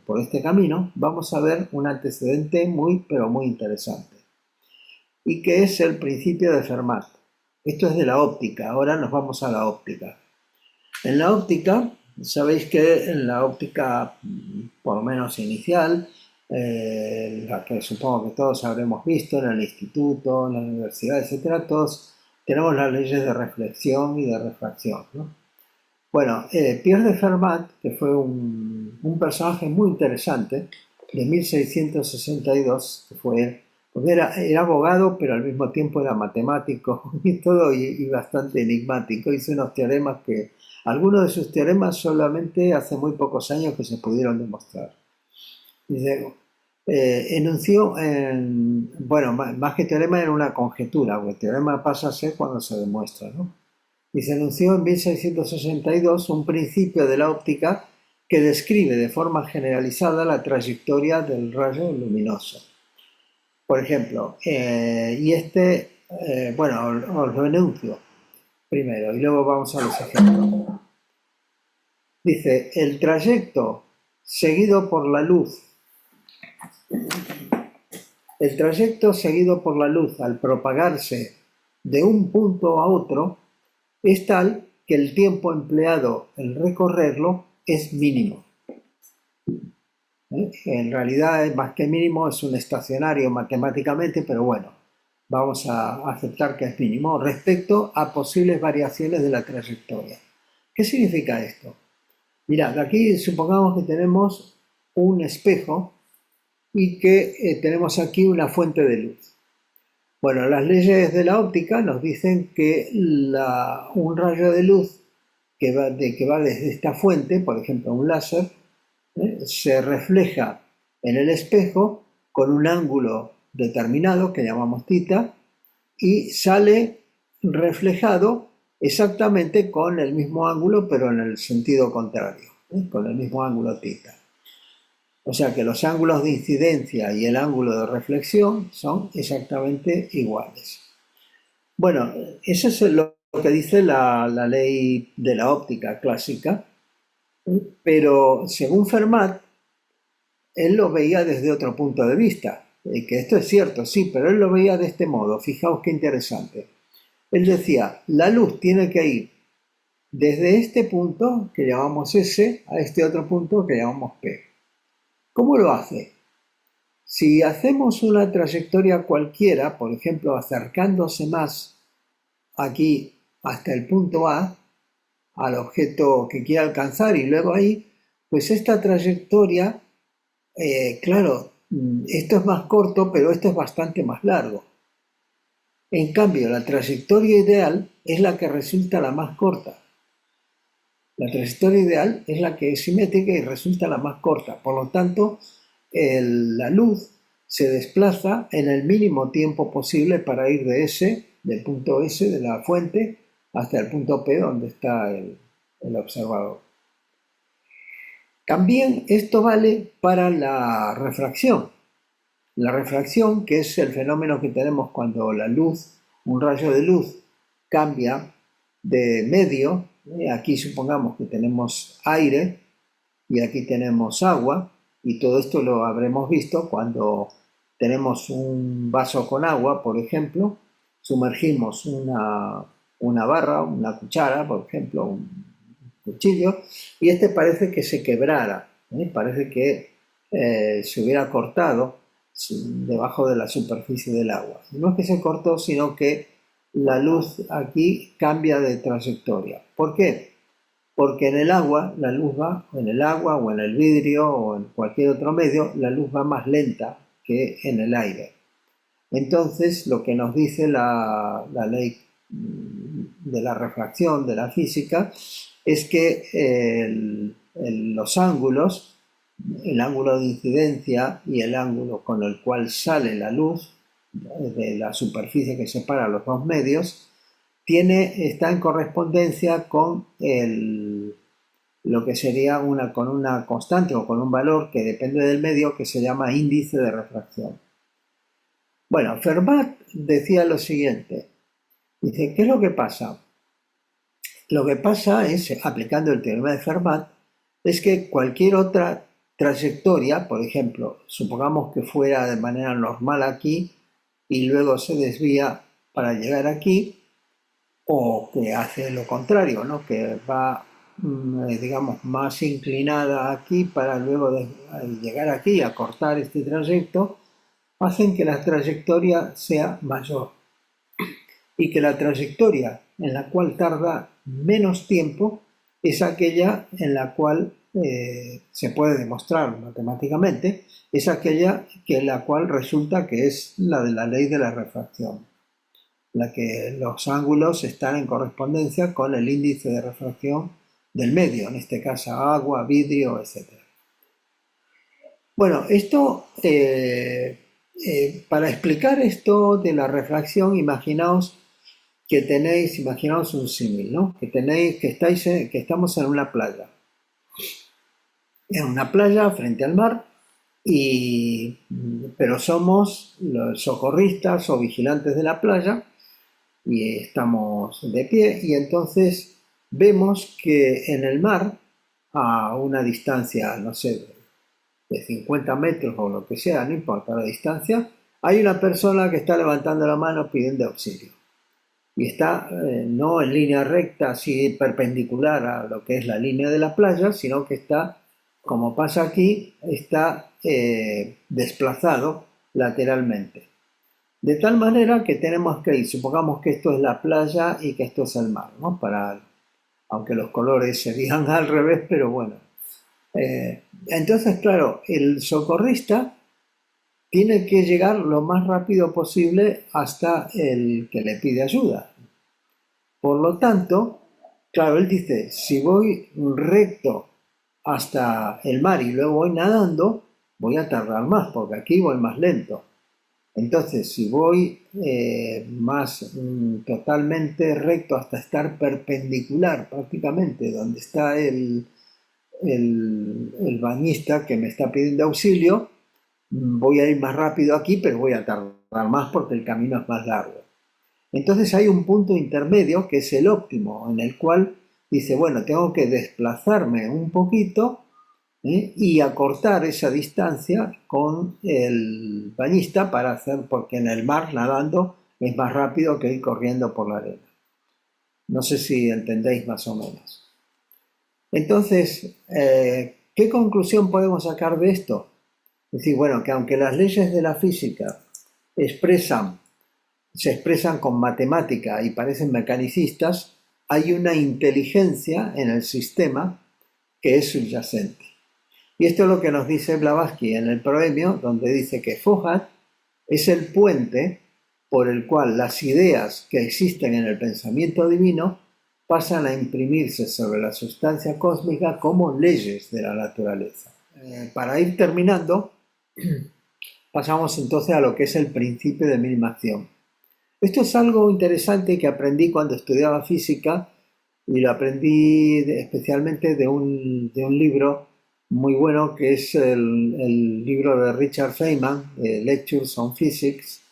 por este camino, vamos a ver un antecedente pero muy interesante, y que es el principio de Fermat. Esto es de la óptica, ahora nos vamos a la óptica. En la óptica, sabéis que en la óptica, por lo menos inicial, la que supongo que todos habremos visto en el instituto, en la universidad, etc., todos tenemos las leyes de reflexión y de refracción, ¿no? Bueno, Pierre de Fermat, que fue un personaje muy interesante, de 1662, que fue, porque era abogado, pero al mismo tiempo era matemático y todo, y bastante enigmático. Hizo unos teoremas que, algunos de sus teoremas solamente hace muy pocos años que se pudieron demostrar. Dice, enunció, bueno, más que teorema era una conjetura, porque teorema pasa a ser cuando se demuestra, ¿no? Y se anunció en 1662 un principio de la óptica que describe de forma generalizada la trayectoria del rayo luminoso. Por ejemplo, bueno, os lo enuncio primero y luego vamos a los ejemplos. Dice, el trayecto seguido por la luz al propagarse de un punto a otro es tal que el tiempo empleado en recorrerlo es mínimo. En realidad, más que mínimo, es un estacionario matemáticamente, pero bueno, vamos a aceptar que es mínimo respecto a posibles variaciones de la trayectoria. ¿Qué significa esto? Mirad, aquí supongamos que tenemos un espejo y que tenemos aquí una fuente de luz. Bueno, las leyes de la óptica nos dicen que un rayo de luz que va desde esta fuente, por ejemplo un láser, se refleja en el espejo con un ángulo determinado que llamamos θ y sale reflejado exactamente con el mismo ángulo pero en el sentido contrario, con el mismo ángulo θ. O sea que los ángulos de incidencia y el ángulo de reflexión son exactamente iguales. Bueno, eso es lo que dice la ley de la óptica clásica, pero según Fermat, él lo veía desde otro punto de vista, que esto es cierto, sí, pero él lo veía de este modo, fijaos qué interesante. Él decía, la luz tiene que ir desde este punto, que llamamos S, a este otro punto que llamamos P. ¿Cómo lo hace? Si hacemos una trayectoria cualquiera, por ejemplo, acercándose más aquí hasta el punto A, al objeto que quiere alcanzar y luego ahí, pues esta trayectoria, claro, esto es más corto, pero esto es bastante más largo. En cambio, la trayectoria ideal es la que resulta la más corta. La trayectoria ideal es la que es simétrica y resulta la más corta. Por lo tanto, la luz se desplaza en el mínimo tiempo posible para ir del punto S de la fuente hasta el punto P donde está el observador. También esto vale para la refracción. La refracción, que es el fenómeno que tenemos cuando la luz, un rayo de luz, cambia de medio. Aquí supongamos que tenemos aire y aquí tenemos agua, y todo esto lo habremos visto cuando tenemos un vaso con agua, por ejemplo, sumergimos una barra, una cuchara, por ejemplo, un cuchillo, y este parece que se quebrara, parece que se hubiera cortado debajo de la superficie del agua. No es que se cortó, sino que la luz aquí cambia de trayectoria. ¿Por qué? Porque en el agua, la luz va, en el agua o en el vidrio o en cualquier otro medio, la luz va más lenta que en el aire. Entonces, lo que nos dice la ley de la refracción de la física es que los ángulos, el ángulo de incidencia y el ángulo con el cual sale la luz de la superficie que separa los dos medios, está en correspondencia con lo que sería con una constante o con un valor que depende del medio, que se llama índice de refracción. Bueno, Fermat decía lo siguiente, dice, ¿qué es lo que pasa? Lo que pasa es, aplicando el teorema de Fermat, es que cualquier otra trayectoria, por ejemplo, supongamos que fuera de manera normal aquí y luego se desvía para llegar aquí, o que hace lo contrario, ¿no? Que va, digamos, más inclinada aquí para luego llegar aquí a cortar este trayecto, hacen que la trayectoria sea mayor y que la trayectoria en la cual tarda menos tiempo es aquella en la cual se puede demostrar matemáticamente, es aquella en la cual resulta que es la de la ley de la refracción, la que los ángulos están en correspondencia con el índice de refracción del medio, en este caso agua, vidrio, etc. Bueno, esto, para explicar esto de la refracción, imaginaos un símil, ¿no? Que estamos en una playa. En una playa frente al mar, pero somos los socorristas o vigilantes de la playa y estamos de pie y entonces vemos que en el mar, a una distancia, no sé, de 50 metros o lo que sea, no importa la distancia, hay una persona que está levantando la mano pidiendo auxilio. Y está no en línea recta, así perpendicular a lo que es la línea de la playa, sino que está, como pasa aquí, está desplazado lateralmente. De tal manera que tenemos que ir, supongamos que esto es la playa y que esto es el mar, ¿no? Aunque los colores serían al revés, pero bueno. Entonces, claro, el socorrista tiene que llegar lo más rápido posible hasta el que le pide ayuda. Por lo tanto, claro, él dice, si voy recto hasta el mar y luego voy nadando, voy a tardar más, porque aquí voy más lento. Entonces, si voy totalmente recto hasta estar perpendicular prácticamente donde está el bañista que me está pidiendo auxilio, voy a ir más rápido aquí, pero voy a tardar más porque el camino es más largo. Entonces hay un punto intermedio que es el óptimo, en el cual dice, bueno, tengo que desplazarme un poquito y acortar esa distancia con el bañista porque en el mar nadando es más rápido que ir corriendo por la arena. No sé si entendéis más o menos. Entonces, ¿qué conclusión podemos sacar de esto? Es decir, bueno, que aunque las leyes de la física se expresan con matemática y parecen mecanicistas, hay una inteligencia en el sistema que es subyacente. Y esto es lo que nos dice Blavatsky en el proemio, donde dice que Fohat es el puente por el cual las ideas que existen en el pensamiento divino pasan a imprimirse sobre la sustancia cósmica como leyes de la naturaleza. Para ir terminando, pasamos entonces a lo que es el principio de mínima acción. Esto es algo interesante que aprendí cuando estudiaba física y lo aprendí especialmente de un libro muy bueno que es el libro de Richard Feynman, Lectures on Physics,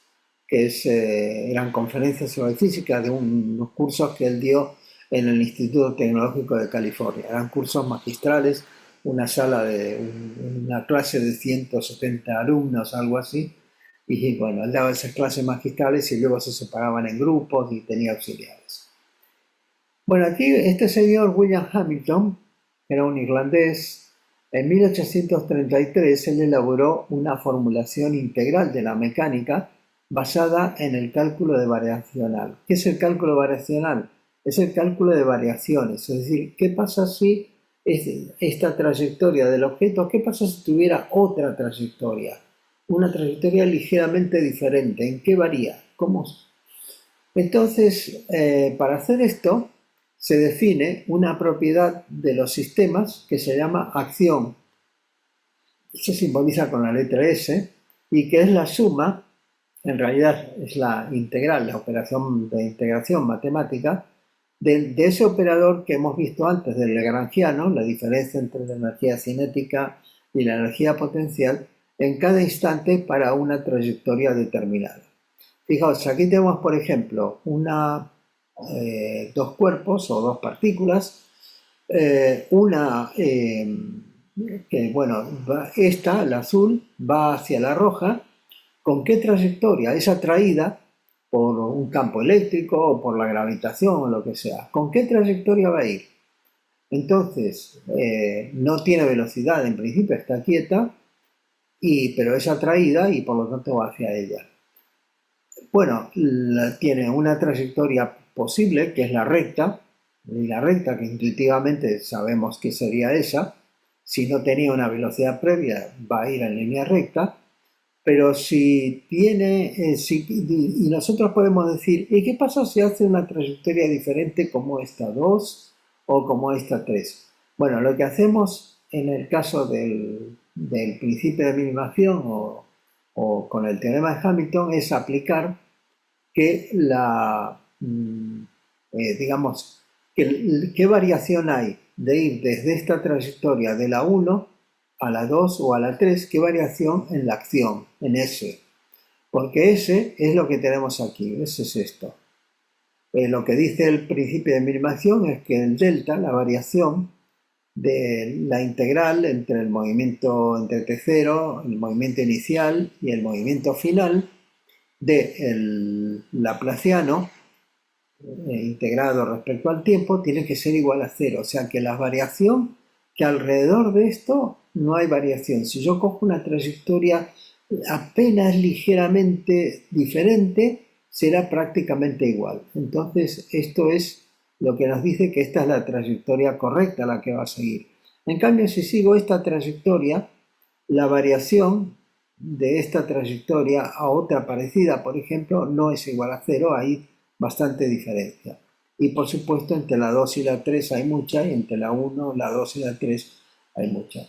que eran conferencias sobre física de unos cursos que él dio en el Instituto Tecnológico de California. Eran cursos magistrales, una clase de 170 alumnos, algo así. Y bueno, él daba esas clases magistrales y luego se separaban en grupos y tenía auxiliares. Bueno, aquí este señor William Hamilton, que era un irlandés, en 1833 él elaboró una formulación integral de la mecánica basada en el cálculo de variacional. ¿Qué es el cálculo variacional? Es el cálculo de variaciones, es decir, ¿qué pasa si esta trayectoria del objeto, qué pasa si tuviera otra trayectoria? Una trayectoria ligeramente diferente, ¿en qué varía? ¿Cómo? Entonces, para hacer esto, se define una propiedad de los sistemas que se llama acción. Se simboliza con la letra S y que es la suma, en realidad es la integral, la operación de integración matemática, de ese operador que hemos visto antes del lagrangiano, la diferencia entre la energía cinética y la energía potencial, en cada instante para una trayectoria determinada. Fijaos, aquí tenemos, por ejemplo, dos cuerpos o dos partículas. Una que, bueno, la azul, va hacia la roja. ¿Con qué trayectoria? Es atraída por un campo eléctrico o por la gravitación o lo que sea. ¿Con qué trayectoria va a ir? Entonces, no tiene velocidad, en principio está quieta, pero es atraída y por lo tanto va hacia ella. Bueno, tiene una trayectoria posible, que es la recta, y la recta que intuitivamente sabemos que sería esa. Si no tenía una velocidad previa, va a ir en línea recta, pero si tiene, y nosotros podemos decir, ¿y qué pasa si hace una trayectoria diferente como esta 2 o como esta 3? Bueno, lo que hacemos en el caso del principio de minimación o con el teorema de Hamilton es aplicar que digamos, qué variación hay de ir desde esta trayectoria de la 1 a la 2 o a la 3, qué variación en la acción, en S. Porque S es lo que tenemos aquí, S es esto. Lo que dice el principio de minimación es que el delta, la variación de la integral entre el movimiento entre T0, el movimiento inicial y el movimiento final del laplaciano integrado respecto al tiempo tiene que ser igual a 0. O sea que la variación, que alrededor de esto no hay variación. Si yo cojo una trayectoria apenas ligeramente diferente, será prácticamente igual. Entonces, esto es lo que nos dice que esta es la trayectoria correcta la que va a seguir. En cambio, si sigo esta trayectoria, la variación de esta trayectoria a otra parecida, por ejemplo, no es igual a 0, hay bastante diferencia. Y por supuesto, entre la 2 y la 3 hay mucha, y entre la 1, la 2 y la 3 hay mucha.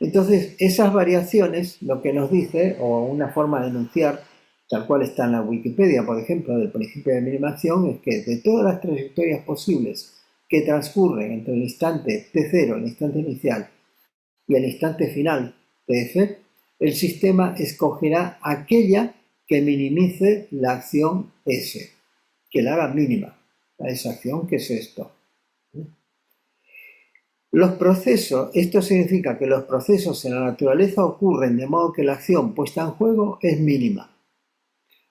Entonces, esas variaciones, lo que nos dice, o una forma de enunciar, tal cual está en la Wikipedia, por ejemplo, del principio de minimación, es que de todas las trayectorias posibles que transcurren entre el instante T0, el instante inicial, y el instante final, TF, el sistema escogerá aquella que minimice la acción S, que la haga mínima, esa acción que es esto. Los procesos, esto significa que los procesos en la naturaleza ocurren de modo que la acción puesta en juego es mínima.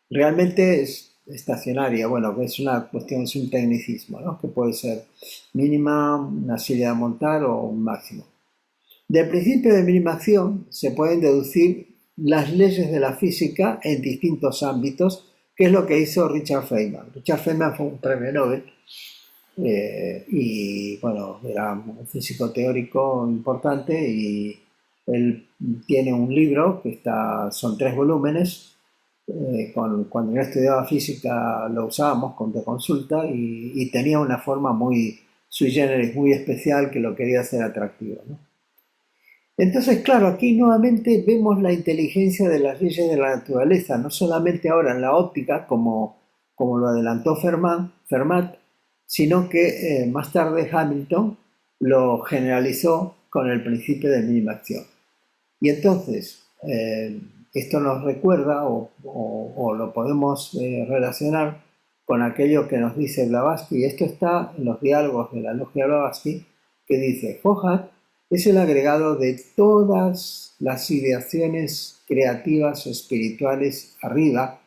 Realmente es estacionaria, bueno, es una cuestión, es un tecnicismo, ¿no? Que puede ser mínima, una silla de montar o un máximo. Del principio de minimación se pueden deducir las leyes de la física en distintos ámbitos, que es lo que hizo Richard Feynman. Richard Feynman fue un premio Nobel y bueno, era un físico teórico importante y él tiene un libro que son 3 volúmenes. Cuando yo estudiaba física lo usábamos con consulta y tenía una forma muy sui generis, muy especial que lo quería hacer atractivo, ¿no? Entonces, claro, aquí nuevamente vemos la inteligencia de las leyes de la naturaleza, no solamente ahora en la óptica, como lo adelantó Fermat, sino que más tarde Hamilton lo generalizó con el principio de mínima acción. Y entonces, esto nos recuerda o lo podemos relacionar con aquello que nos dice Blavatsky, y esto está en los diálogos de la logia Blavatsky, que dice: Fohat es el agregado de todas las ideaciones creativas o espirituales arriba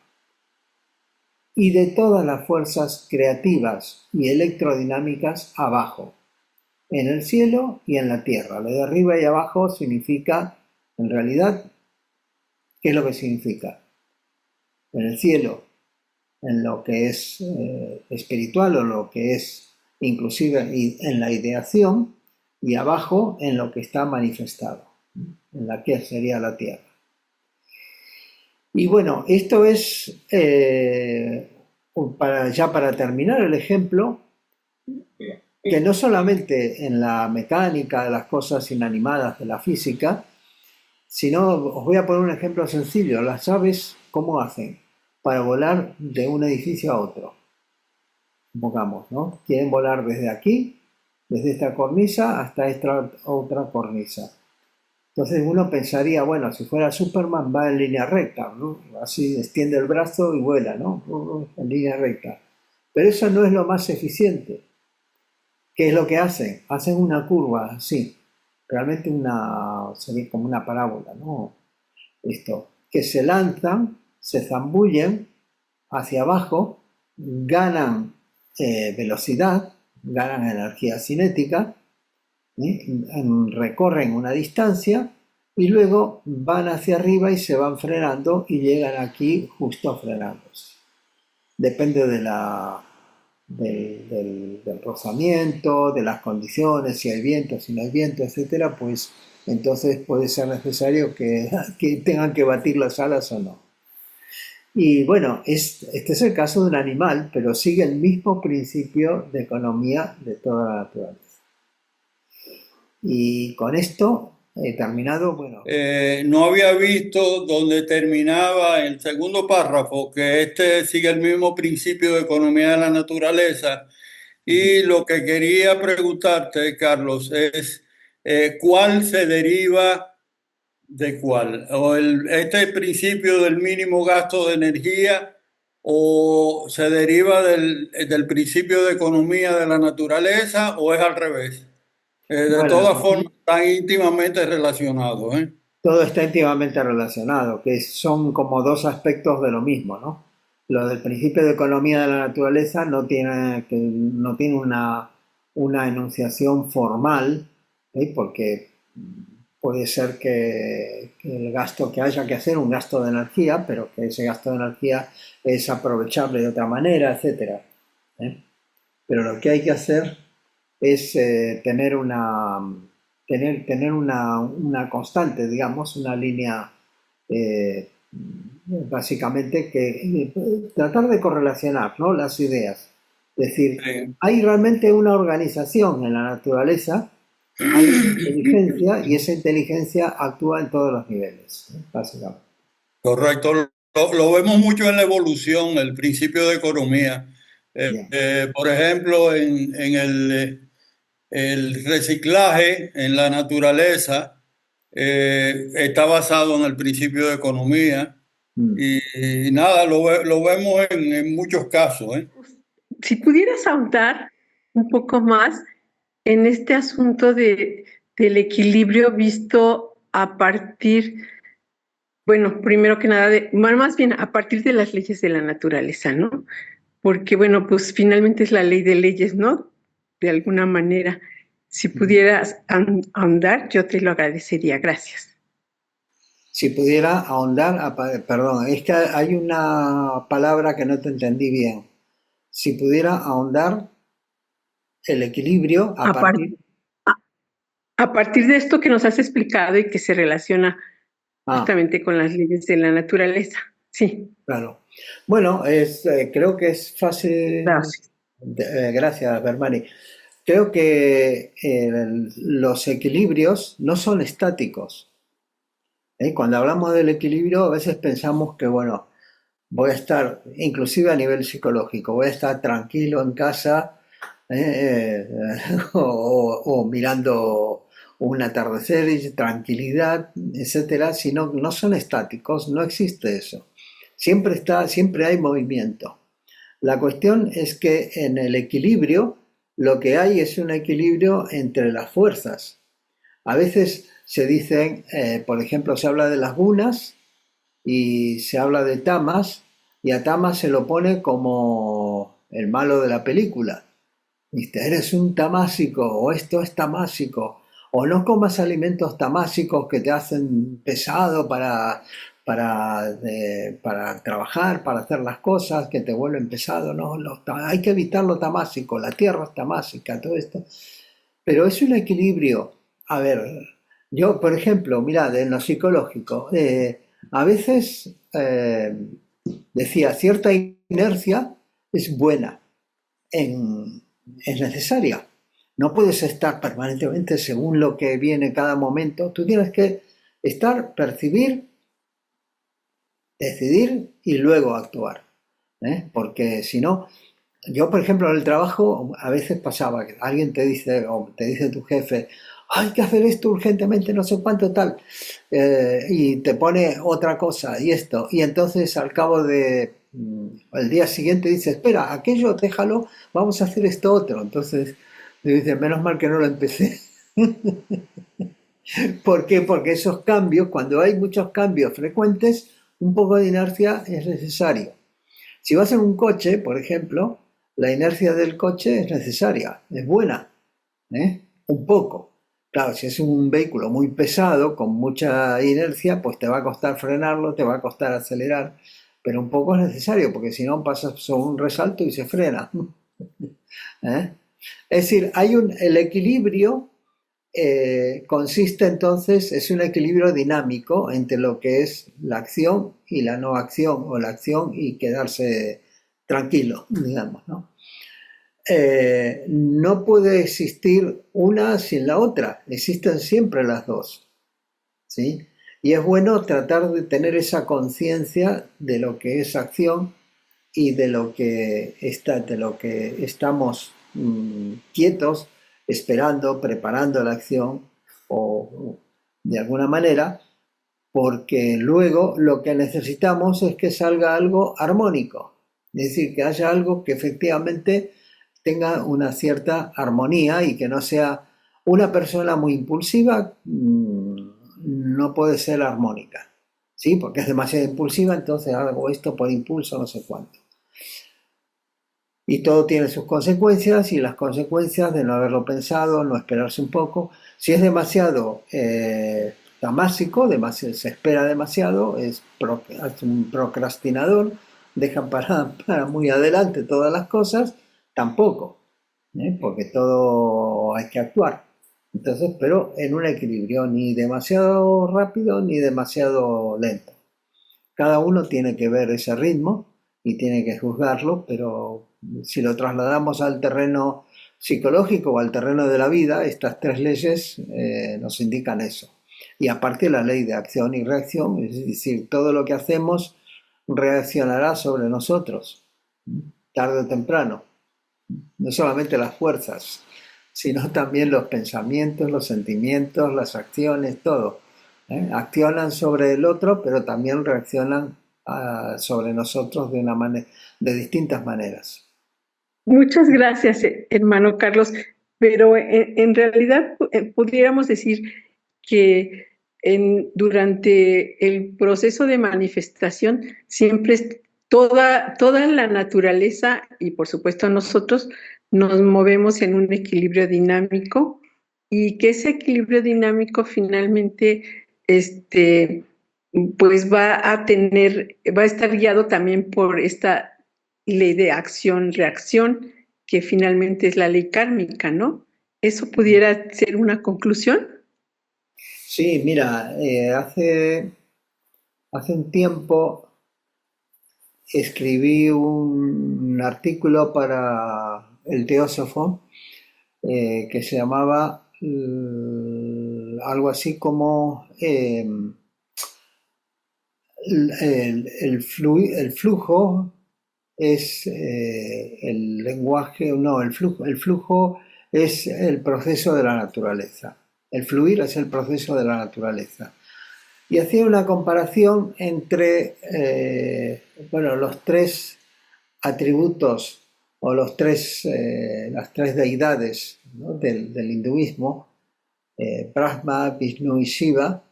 y de todas las fuerzas creativas y electrodinámicas abajo, en el cielo y en la tierra. Lo de arriba y abajo significa, en realidad, ¿qué es lo que significa? En el cielo, en lo que es espiritual o lo que es inclusive en la ideación, y abajo en lo que está manifestado, en la que sería la tierra. Y bueno, esto es, para terminar el ejemplo, que no solamente en la mecánica de las cosas inanimadas de la física, sino, os voy a poner un ejemplo sencillo. Las aves, ¿cómo hacen para volar de un edificio a otro? Pongamos, ¿no? Quieren volar desde aquí, desde esta cornisa hasta esta otra cornisa. Entonces uno pensaría, bueno, si fuera Superman va en línea recta, ¿no? Así extiende el brazo y vuela, ¿no? En línea recta. Pero eso no es lo más eficiente. ¿Qué es lo que hacen? Hacen una curva así, realmente sería como una parábola, ¿no? Esto, que se lanzan, se zambullen hacia abajo, ganan velocidad, ganan energía cinética, recorren una distancia y luego van hacia arriba y se van frenando y llegan aquí justo frenándose. Depende del rozamiento, de las condiciones, si hay viento, si no hay viento, etcétera, pues entonces puede ser necesario que tengan que batir las alas o no. Y bueno, este es el caso de un animal, pero sigue el mismo principio de economía de toda la naturaleza. Y con esto he terminado. Bueno, No había visto donde terminaba el segundo párrafo, que este sigue el mismo principio de economía de la naturaleza. Y lo que quería preguntarte, Carlos, es ¿cuál se deriva de cuál? ¿O este principio del mínimo gasto de energía o se deriva del principio de economía de la naturaleza o es al revés? De bueno, todas formas, están íntimamente relacionados, ¿eh? todo está íntimamente relacionado, que son como dos aspectos de lo mismo, ¿no? Lo del principio de economía de la naturaleza no tiene una enunciación formal, porque puede ser que el gasto que haya que hacer, un gasto de energía, pero que ese gasto de energía es aprovechable de otra manera, etcétera, ¿eh? Pero lo que hay que hacer es tener una constante, digamos, una línea, básicamente, que tratar de correlacionar, ¿no?, las ideas. Es decir, Sí. hay realmente una organización en la naturaleza, hay una inteligencia y esa inteligencia actúa en todos los niveles, básicamente. Correcto. Lo vemos mucho en la evolución, el principio de economía. Bien. Por ejemplo, en el reciclaje en la naturaleza está basado en el principio de economía Mm. y nada, lo vemos en muchos casos, ¿eh? Si pudieras ahondar un poco más en este asunto del equilibrio visto a partir, bueno, primero que nada, más bien a partir de las leyes de la naturaleza, ¿no? Porque, bueno, pues finalmente es la ley de leyes, ¿no? De alguna manera. Si pudieras ahondar, yo te lo agradecería. Gracias. Si pudiera ahondar, perdón, es que hay una palabra que no te entendí bien. Si pudiera ahondar el equilibrio a A, par- partir... a- a partir de esto que nos has explicado y que se relaciona Ah, justamente con las leyes de la naturaleza. Sí, claro. Bueno, creo que es fácil. gracias. Gracias, Bermani. Creo que los equilibrios no son estáticos, ¿eh? Cuando hablamos del equilibrio, a veces pensamos que, bueno, voy a estar, inclusive a nivel psicológico, voy a estar tranquilo en casa o mirando un atardecer y tranquilidad, etcétera, sino no son estáticos, no existe eso. Siempre hay movimiento. La cuestión es que en el equilibrio lo que hay es un equilibrio entre las fuerzas. A veces se dicen, por ejemplo, se habla de las gunas y se habla de Tamas, y a Tamas se lo pone como el malo de la película. Dice, eres un tamásico, o esto es tamásico, o no comas alimentos tamásicos que te hacen pesado para trabajar, para hacer las cosas, que te vuelven pesado, no, hay que evitar lo tamásico, la tierra es tamásica, todo esto. Pero es un equilibrio. A ver, yo, por ejemplo, mirad, en lo psicológico, a veces decía, cierta inercia es buena, es necesaria. No puedes estar permanentemente según lo que viene cada momento. Tú tienes que estar, percibir, decidir y luego actuar. Porque si no, yo por ejemplo en el trabajo a veces pasaba que alguien te dice, o te dice tu jefe, hay que hacer esto urgentemente, no sé cuánto tal, y te pone otra cosa y esto, y entonces al cabo de el día siguiente dice, espera, aquello déjalo, vamos a hacer esto otro. Entonces le dice, menos mal que no lo empecé. ¿Por qué? Porque esos cambios, cuando hay muchos cambios frecuentes, un poco de inercia es necesario. Si vas en un coche, por ejemplo, la inercia del coche es necesaria, es buena, un poco. Claro, si es un vehículo muy pesado, con mucha inercia, pues te va a costar frenarlo, te va a costar acelerar, pero un poco es necesario, porque si no pasas sobre un resalto y se frena. ¿Eh? Es decir, el equilibrio consiste entonces, es un equilibrio dinámico entre lo que es la acción y la no acción, o la acción y quedarse tranquilo, digamos, ¿no? No puede existir una sin la otra, existen siempre las dos, ¿sí? Y es bueno tratar de tener esa conciencia de lo que es acción y de lo que estamos quietos, esperando, preparando la acción o de alguna manera, porque luego lo que necesitamos es que salga algo armónico, es decir, que haya algo que efectivamente tenga una cierta armonía y que no sea una persona muy impulsiva, no puede ser armónica, ¿sí? Porque es demasiado impulsiva, entonces hago esto por impulso, no sé cuánto. Y todo tiene sus consecuencias y las consecuencias de no haberlo pensado, no esperarse un poco. Si es demasiado tamásico, se espera demasiado, es un procrastinador, deja para muy adelante todas las cosas, tampoco, porque todo hay que actuar. Entonces, pero en un equilibrio, ni demasiado rápido ni demasiado lento. Cada uno tiene que ver ese ritmo y tiene que juzgarlo, pero si lo trasladamos al terreno psicológico o al terreno de la vida, estas tres leyes nos indican eso. Y aparte la ley de acción y reacción, es decir, todo lo que hacemos reaccionará sobre nosotros, tarde o temprano. No solamente las fuerzas, sino también los pensamientos, los sentimientos, las acciones, todo. Accionan sobre el otro, pero también reaccionan sobre nosotros de distintas maneras. Muchas gracias, hermano Carlos, pero en realidad pudiéramos decir que durante el proceso de manifestación siempre toda la naturaleza y por supuesto nosotros nos movemos en un equilibrio dinámico y que ese equilibrio dinámico finalmente pues va a estar guiado también por esta ley de acción-reacción, que finalmente es la ley kármica, ¿no? ¿Eso pudiera ser una conclusión? Sí, mira, hace un tiempo escribí un artículo para el Teósofo que se llamaba algo así como el flujo es el lenguaje, no, el flujo es el proceso de la naturaleza. El fluir es el proceso de la naturaleza. Y hacía una comparación entre los tres atributos o las tres deidades, ¿no?, del hinduismo, Brahma, Vishnu y Shiva,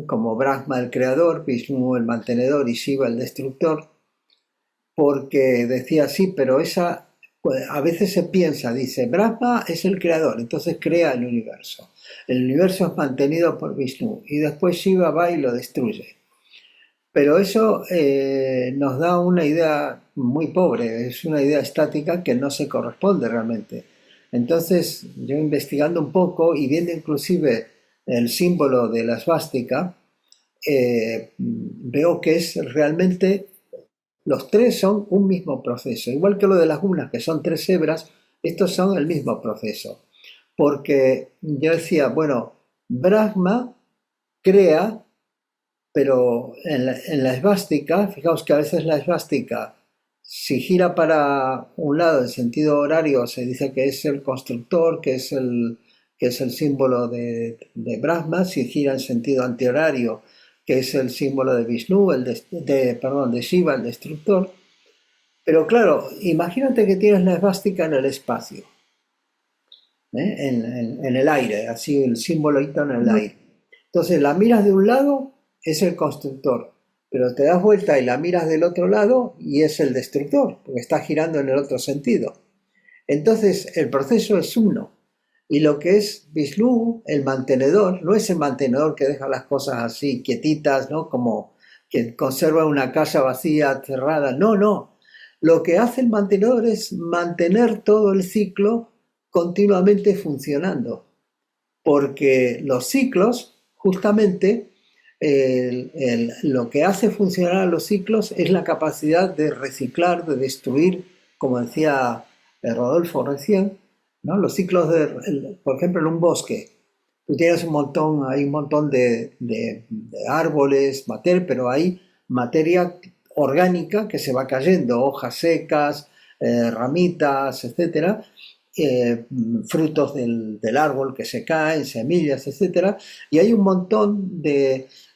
como Brahma el creador, Vishnu el mantenedor y Shiva el destructor, porque decía sí, pero pues, a veces se piensa, dice, Brahma es el creador, entonces crea el universo es mantenido por Vishnu y después Shiva va y lo destruye. Pero eso nos da una idea muy pobre, es una idea estática que no se corresponde realmente. Entonces, yo investigando un poco y viendo inclusive el símbolo de la svástica, veo que es realmente, los tres son un mismo proceso. Igual que lo de las unas, que son tres hebras, estos son el mismo proceso. Porque yo decía, bueno, Brahma crea, pero en la esvástica, fijaos que a veces la esvástica, si gira para un lado en sentido horario, se dice que es el constructor, que es el símbolo de Brahma. Si gira en sentido antihorario, que es el símbolo de Vishnu, de Shiva, el destructor. Pero claro, imagínate que tienes la esvástica en el espacio, en el aire, así el simbolito en el aire. Entonces la miras de un lado, es el constructor, pero te das vuelta y la miras del otro lado y es el destructor, porque está girando en el otro sentido. Entonces el proceso es uno. Y lo que es Vishnu, el mantenedor, no es el mantenedor que deja las cosas así quietitas, ¿no?, como que conserva una casa vacía, cerrada. No, no. Lo que hace el mantenedor es mantener todo el ciclo continuamente funcionando, porque los ciclos, justamente, lo que hace funcionar a los ciclos es la capacidad de reciclar, de destruir, como decía Rodolfo recién, ¿no? Los ciclos por ejemplo, en un bosque, tú tienes hay un montón de árboles, pero hay materia orgánica que se va cayendo, hojas secas, ramitas, etcétera, frutos del árbol que se caen, semillas, etcétera, y hay un montón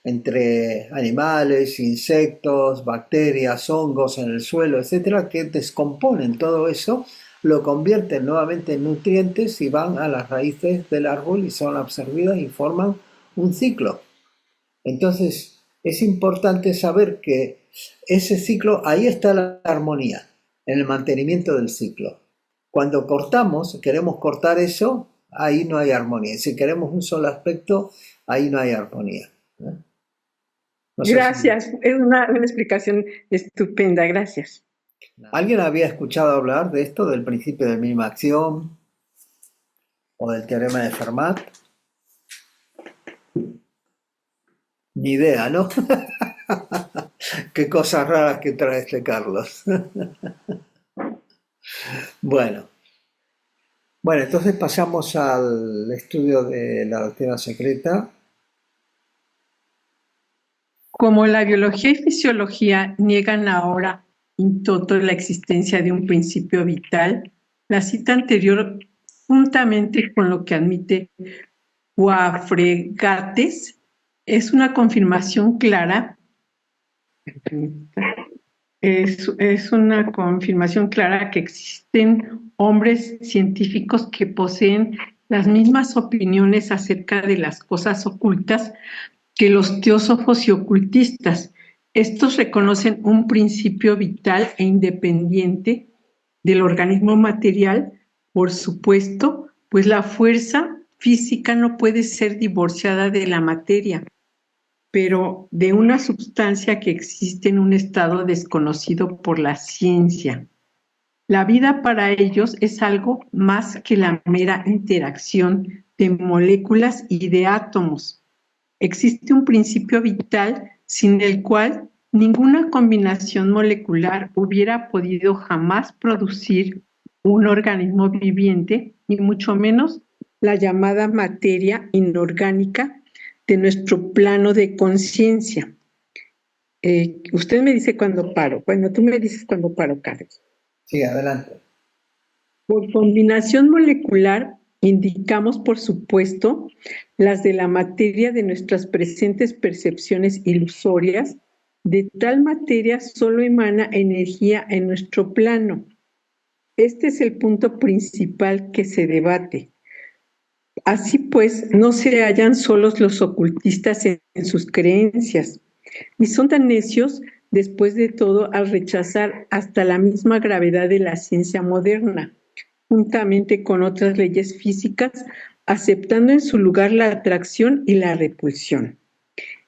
entre animales, insectos, bacterias, hongos en el suelo, etcétera, que descomponen todo eso, lo convierten nuevamente en nutrientes y van a las raíces del árbol y son absorbidas y forman un ciclo. Entonces, es importante saber que ese ciclo, ahí está la armonía, en el mantenimiento del ciclo. Cuando queremos cortar eso, ahí no hay armonía. Si queremos un solo aspecto, ahí no hay armonía. No gracias, es una explicación estupenda, gracias. ¿Alguien había escuchado hablar de esto, del principio de mínima acción o del teorema de Fermat? Ni idea, ¿no? Qué cosas raras que trae este Carlos. Bueno, entonces pasamos al estudio de la doctrina secreta. Como la biología y fisiología niegan ahora in toto la existencia de un principio vital, la cita anterior, juntamente con lo que admite Guafregates, es una confirmación clara. Es una confirmación clara que existen hombres científicos que poseen las mismas opiniones acerca de las cosas ocultas que los teósofos y ocultistas. Estos reconocen un principio vital e independiente del organismo material, por supuesto, pues la fuerza física no puede ser divorciada de la materia, pero de una sustancia que existe en un estado desconocido por la ciencia. La vida para ellos es algo más que la mera interacción de moléculas y de átomos. Existe un principio vital sin el cual ninguna combinación molecular hubiera podido jamás producir un organismo viviente, ni mucho menos la llamada materia inorgánica de nuestro plano de conciencia. Usted me dice cuando paro. Bueno, tú me dices cuando paro, Carlos. Sí, adelante. Por combinación molecular, indicamos, por supuesto, las de la materia de nuestras presentes percepciones ilusorias. De tal materia solo emana energía en nuestro plano. Este es el punto principal que se debate. Así pues, no se hallan solos los ocultistas en sus creencias, ni son tan necios, después de todo, al rechazar hasta la misma gravedad de la ciencia moderna, juntamente con otras leyes físicas, aceptando en su lugar la atracción y la repulsión.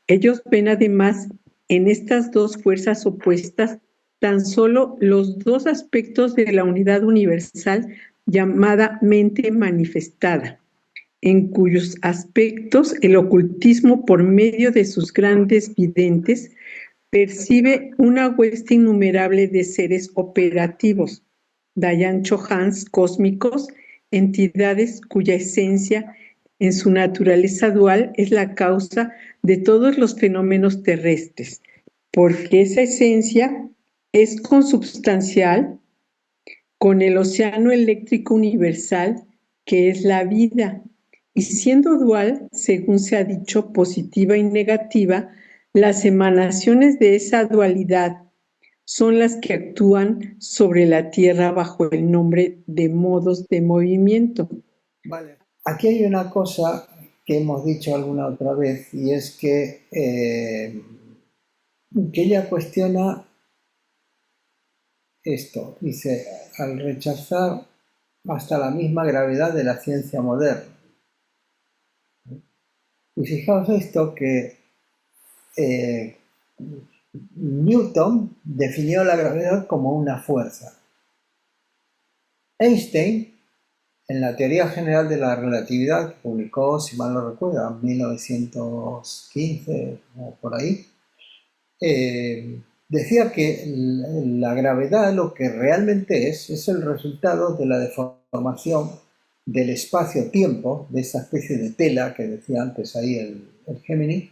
Ellos ven además en estas dos fuerzas opuestas tan solo los dos aspectos de la unidad universal llamada mente manifestada, en cuyos aspectos el ocultismo, por medio de sus grandes videntes, percibe una hueste innumerable de seres operativos, Dayan Chohans cósmicos, entidades cuya esencia en su naturaleza dual es la causa de todos los fenómenos terrestres, porque esa esencia es consubstancial con el océano eléctrico universal que es la vida, y siendo dual, según se ha dicho, positiva y negativa, las emanaciones de esa dualidad son las que actúan sobre la Tierra bajo el nombre de modos de movimiento. Vale. Aquí hay una cosa que hemos dicho alguna otra vez y es que ella cuestiona esto. Dice, al rechazar hasta la misma gravedad de la ciencia moderna. Y fijaos esto que Newton definió la gravedad como una fuerza. Einstein, en la teoría general de la relatividad, que publicó, si mal no recuerdo, en 1915 o por ahí, decía que la gravedad lo que realmente es el resultado de la deformación del espacio-tiempo, de esa especie de tela que decía antes ahí el Gemini,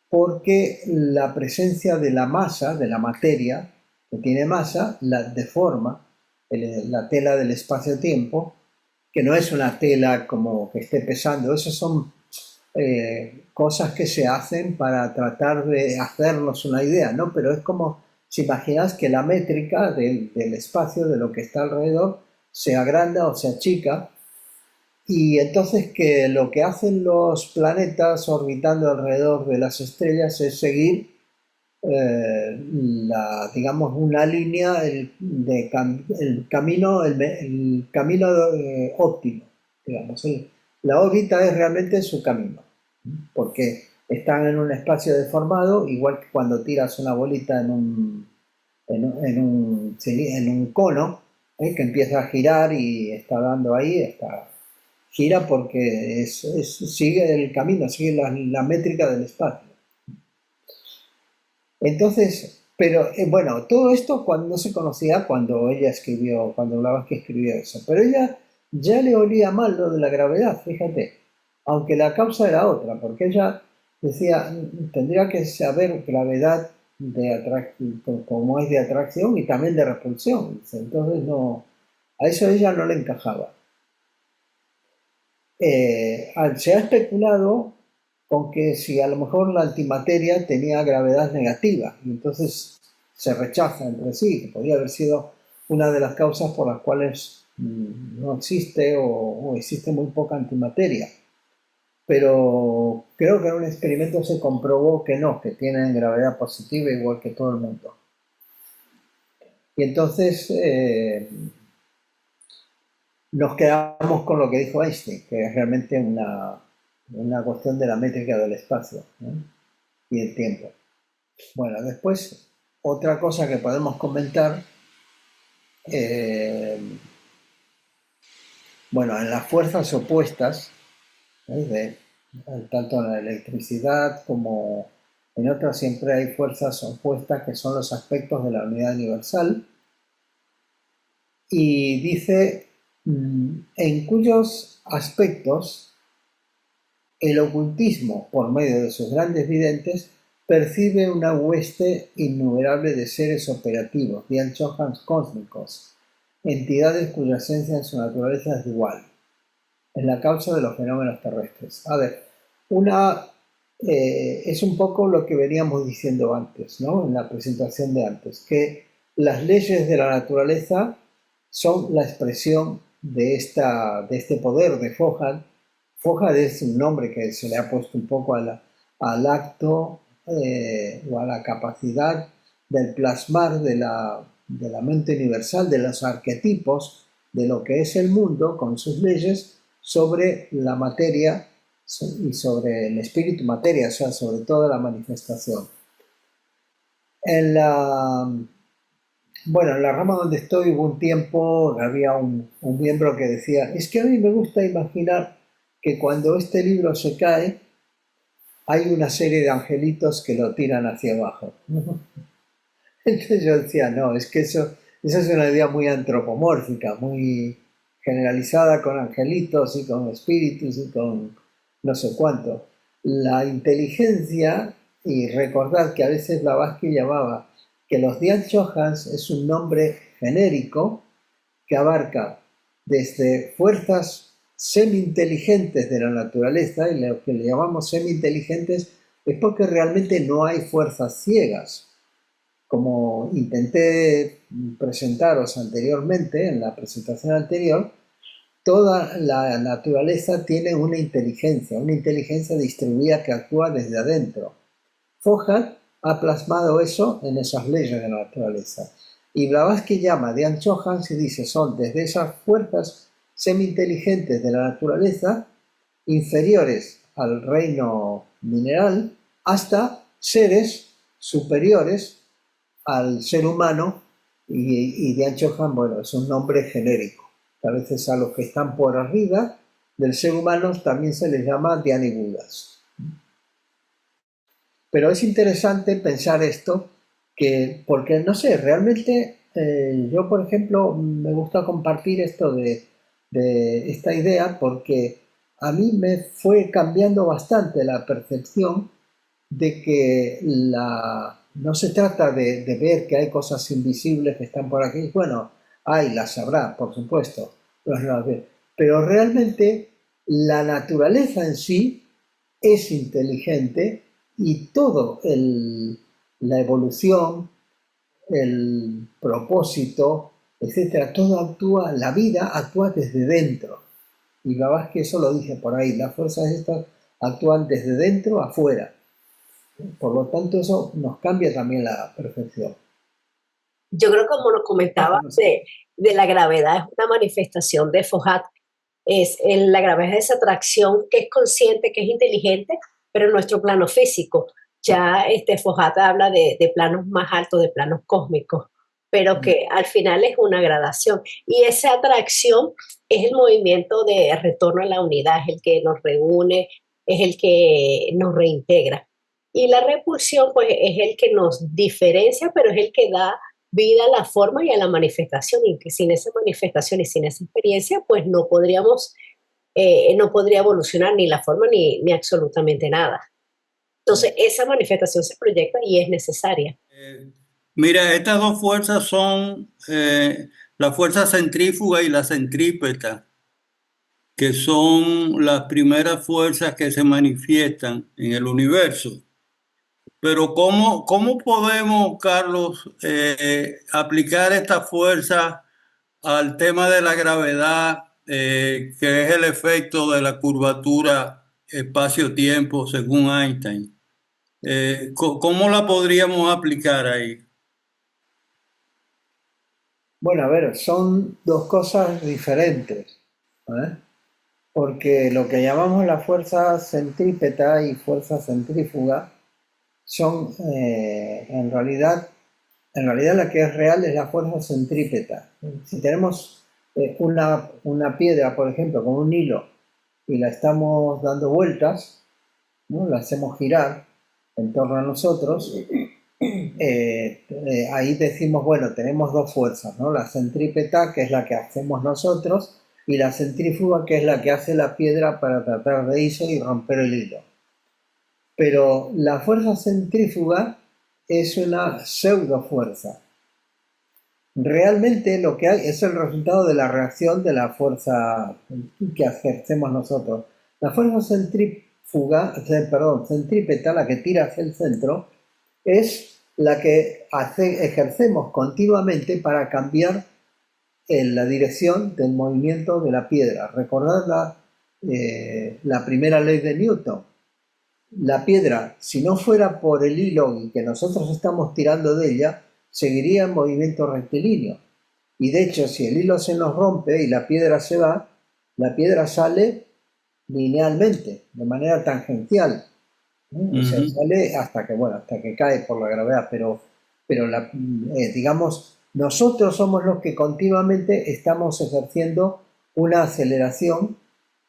porque la presencia de la masa, de la materia que tiene masa, la deforma la tela del espacio-tiempo, que no es una tela como que esté pesando, esas son cosas que se hacen para tratar de hacernos una idea, ¿no? Pero es como si imaginas que la métrica del espacio, de lo que está alrededor, se agranda o se achica, y entonces que lo que hacen los planetas orbitando alrededor de las estrellas es seguir digamos, una línea, el camino, el camino óptimo, digamos. La órbita es realmente su camino, porque están en un espacio deformado, igual que cuando tiras una bolita en un cono, que empieza a girar y está dando ahí, gira porque sigue el camino, sigue la métrica del espacio. Entonces, pero bueno, todo esto cuando no se conocía, cuando ella escribió, cuando hablaba que escribió eso, pero ella ya le olía mal lo de la gravedad, fíjate, aunque la causa era otra, porque ella decía, tendría que saber gravedad como es de atracción y también de repulsión, entonces no, a eso ella no le encajaba. Se ha especulado con que si a lo mejor la antimateria tenía gravedad negativa, y entonces se rechaza entre sí, que podría haber sido una de las causas por las cuales no existe o existe muy poca antimateria. Pero creo que en un experimento se comprobó que no, que tienen gravedad positiva igual que todo el mundo. Y entonces nos quedamos con lo que dijo Einstein, que es realmente una cuestión de la métrica del espacio, ¿no? Y el tiempo. Bueno, después otra cosa que podemos comentar, bueno, en las fuerzas opuestas, tanto en la electricidad como en otras siempre hay fuerzas opuestas que son los aspectos de la unidad universal, y dice en cuyos aspectos el ocultismo, por medio de sus grandes videntes, percibe una hueste innumerable de seres operativos, Dian-Chohans cósmicos, entidades cuya esencia en su naturaleza es igual, es la causa de los fenómenos terrestres. A ver, es un poco lo que veníamos diciendo antes, ¿no? En la presentación de antes, que las leyes de la naturaleza son la expresión de este poder de Fohat. Fohat es un nombre que se le ha puesto un poco al acto o a la capacidad del plasmar de la mente universal, de los arquetipos, de lo que es el mundo con sus leyes sobre la materia y sobre el espíritu materia, o sea, sobre toda la manifestación. En la rama donde estoy hubo un tiempo, había un miembro que decía, es que a mí me gusta imaginar que cuando este libro se cae, hay una serie de angelitos que lo tiran hacia abajo. Entonces yo decía, no, es que eso es una idea muy antropomórfica, muy generalizada con angelitos y con espíritus y con no sé cuánto. La inteligencia, y recordad que a veces Blavatsky llamaba que los Dian-Chohans es un nombre genérico que abarca desde fuerzas semi-inteligentes de la naturaleza, y lo que le llamamos semi-inteligentes es porque realmente no hay fuerzas ciegas. Como intenté presentaros anteriormente, en la presentación anterior, toda la naturaleza tiene una inteligencia distribuida que actúa desde adentro. Fohat ha plasmado eso en esas leyes de la naturaleza. Y Blavatsky llama a Dian-Chohans y dice, son desde esas fuerzas semi-inteligentes de la naturaleza, inferiores al reino mineral, hasta seres superiores al ser humano, y Dian-Chohan, bueno, es un nombre genérico. A veces a los que están por arriba del ser humano también se les llama Dianibudas. Pero es interesante pensar esto, porque no sé, realmente yo, por ejemplo, me gusta compartir esto de esta idea porque a mí me fue cambiando bastante la percepción de que no se trata de ver que hay cosas invisibles que están por aquí. Bueno, las habrá, por supuesto, pero realmente la naturaleza en sí es inteligente y todo la evolución, el propósito, etcétera, todo actúa, la vida actúa desde dentro. Y Blavatsky eso lo dice por ahí, las fuerzas estas actúan desde dentro a afuera. Por lo tanto, eso nos cambia también la percepción. Yo creo, como nos comentaba, de la gravedad, es una manifestación de Fohat. La gravedad es esa atracción que es consciente, que es inteligente, pero en nuestro plano físico. Ya Fohat habla de planos más altos, de planos cósmicos, pero que al final es una gradación. Y esa atracción es el movimiento de retorno a la unidad, es el que nos reúne, es el que nos reintegra. Y la repulsión, pues, es el que nos diferencia, pero es el que da vida a la forma y a la manifestación, y que sin esa manifestación y sin esa experiencia, pues no podría evolucionar ni la forma ni absolutamente nada. Entonces, esa manifestación se proyecta y es necesaria. Mira, estas dos fuerzas son la fuerza centrífuga y la centrípeta, que son las primeras fuerzas que se manifiestan en el universo. Pero ¿cómo podemos, Carlos, aplicar esta fuerza al tema de la gravedad, que es el efecto de la curvatura espacio-tiempo según Einstein? ¿Cómo la podríamos aplicar ahí? Bueno, a ver, son dos cosas diferentes, ¿eh? Porque lo que llamamos la fuerza centrípeta y fuerza centrífuga son en realidad la que es real es la fuerza centrípeta. Si tenemos una piedra, por ejemplo, con un hilo y la estamos dando vueltas, ¿no? La hacemos girar en torno a nosotros, ahí decimos, bueno, tenemos dos fuerzas, ¿no? La centrípeta, que es la que hacemos nosotros, y la centrífuga, que es la que hace la piedra para tratar de irse y romper el hilo. pero la fuerza centrífuga es una pseudofuerza. Realmente lo que hay es el resultado de la reacción de la fuerza que ejercemos nosotros. La fuerza centrípeta, la que tira hacia el centro, es la que ejercemos continuamente para cambiar la dirección del movimiento de la piedra. Recordad la primera ley de Newton. La piedra, si no fuera por el hilo que nosotros estamos tirando de ella, seguiría en movimiento rectilíneo. Y de hecho, si el hilo se nos rompe y la piedra se va, la piedra sale linealmente, de manera tangencial. O sea, sale hasta que cae por la gravedad, pero digamos, nosotros somos los que continuamente estamos ejerciendo una aceleración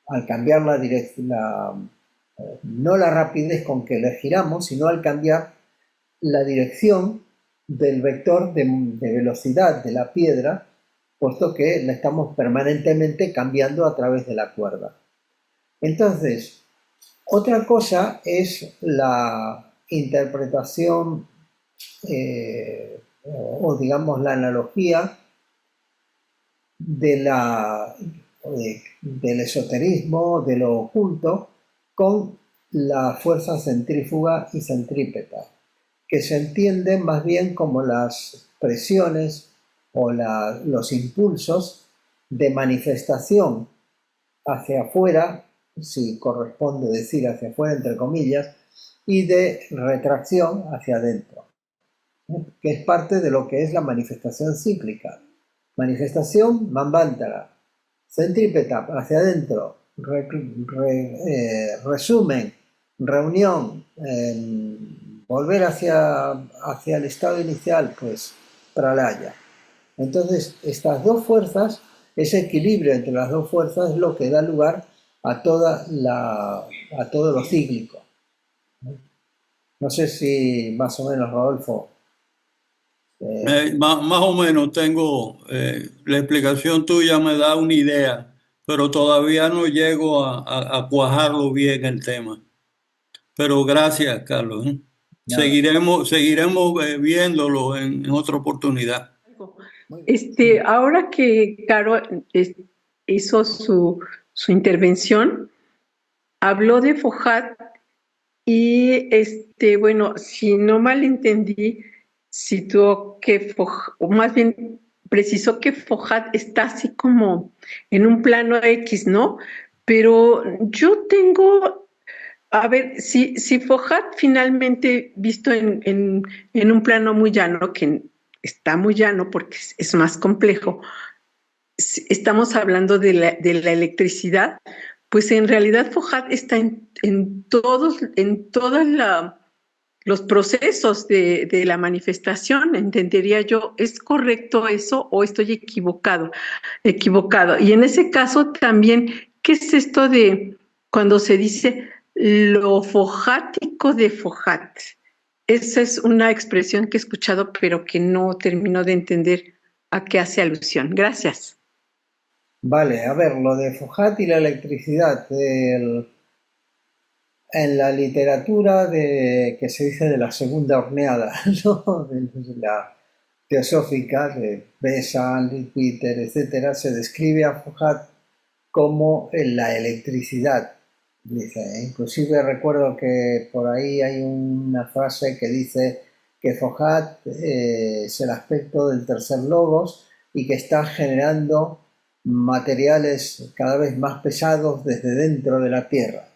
al cambiar la dirección, no la rapidez con que le giramos, sino al cambiar la dirección del vector de velocidad de la piedra, puesto que la estamos permanentemente cambiando a través de la cuerda. Entonces, otra cosa es la interpretación o digamos la analogía del esoterismo, de lo oculto, con la fuerza centrífuga y centrípeta, que se entienden más bien como las presiones o los impulsos de manifestación hacia afuera, si corresponde decir hacia afuera entre comillas, y de retracción hacia adentro, que es parte de lo que es la manifestación cíclica. Manifestación manvantara, centrípeta hacia adentro, resumen, reunión, volver hacia el estado inicial, pues pralaya. Entonces, estas dos fuerzas, ese equilibrio entre las dos fuerzas es lo que da lugar a todo lo cíclico. No sé si más o menos, Rodolfo. Más o menos tengo, la explicación tuya me da una idea, pero todavía no llego a cuajarlo bien el tema. Pero gracias, Carlos. Seguiremos viéndolo en otra oportunidad. Ahora que Caro hizo su intervención, habló de Foucault y bueno, si no mal entendí, situó que o más bien precisó que Foucault está así como en un plano X, ¿no? Pero yo tengo, a ver, si Foucault finalmente visto en un plano muy llano, que está muy llano porque es más complejo, estamos hablando de la electricidad, pues en realidad Foucault está en todos los procesos de la manifestación, entendería yo. ¿Es correcto eso o estoy equivocado? Y en ese caso también, ¿qué es esto de cuando se dice lo foujático de Foucault? Esa es una expresión que he escuchado, pero que no termino de entender a qué hace alusión. Gracias. Vale, a ver, lo de Foucault y la electricidad. En la literatura que se dice de la segunda horneada, ¿no? De la teosófica, de Besant, Peter, etc., se describe a Foucault como la electricidad. Dice, inclusive recuerdo que por ahí hay una frase que dice que Foucault es el aspecto del tercer logos y que está generando materiales cada vez más pesados desde dentro de la Tierra,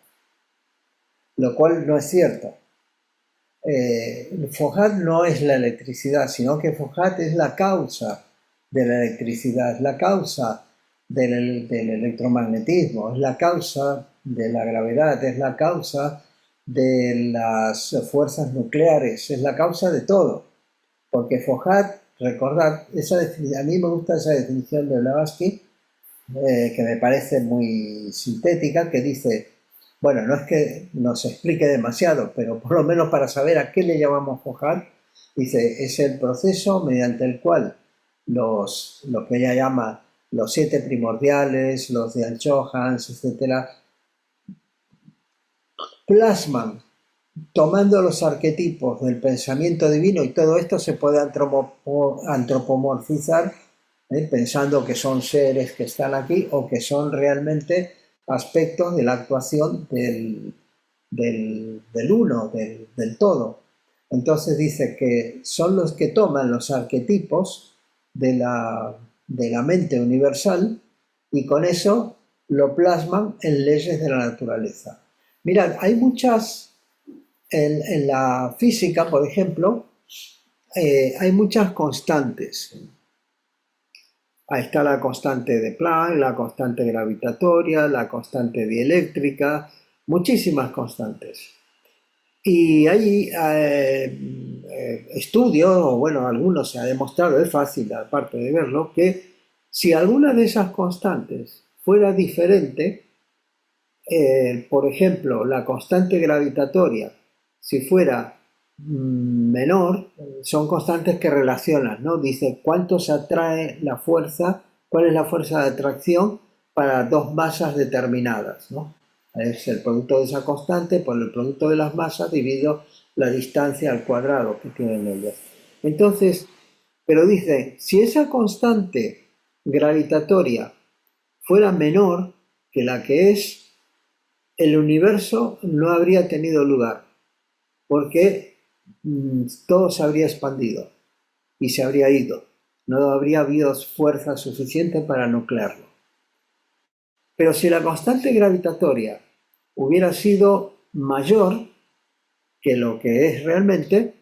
lo cual no es cierto. Foucault no es la electricidad, sino que Foucault es la causa de la electricidad, es la causa del electromagnetismo, es la causa de la gravedad, es la causa de las fuerzas nucleares, es la causa de todo. Porque Foucault, recordad, a mí me gusta esa definición de Blavatsky, que me parece muy sintética, que dice, bueno, no es que nos explique demasiado, pero por lo menos para saber a qué le llamamos Foucault, dice, es el proceso mediante el cual lo que ella llama los 7 primordiales, los de Johans, etcétera, plasman tomando los arquetipos del pensamiento divino y todo esto se puede antropomorfizar, pensando que son seres que están aquí o que son realmente aspectos de la actuación del uno, del todo. Entonces dice que son los que toman los arquetipos de la mente universal y con eso lo plasman en leyes de la naturaleza. Mirad, hay muchas, en la física, por ejemplo, hay muchas constantes. Ahí está la constante de Planck, la constante gravitatoria, la constante dieléctrica, muchísimas constantes. Y hay estudios, o bueno, algunos se ha demostrado, es fácil aparte de verlo, que si alguna de esas constantes fuera diferente, por ejemplo, la constante gravitatoria, si fuera menor, son constantes que relacionan, ¿no? Dice cuánto se atrae la fuerza, cuál es la fuerza de atracción para dos masas determinadas, ¿no? Es el producto de esa constante por el producto de las masas dividido la distancia al cuadrado que tienen ellas. Entonces, pero dice, si esa constante gravitatoria fuera menor que la que es, el universo no habría tenido lugar, porque todo se habría expandido y se habría ido. No habría habido fuerza suficiente para nuclearlo. Pero si la constante gravitatoria hubiera sido mayor que lo que es realmente,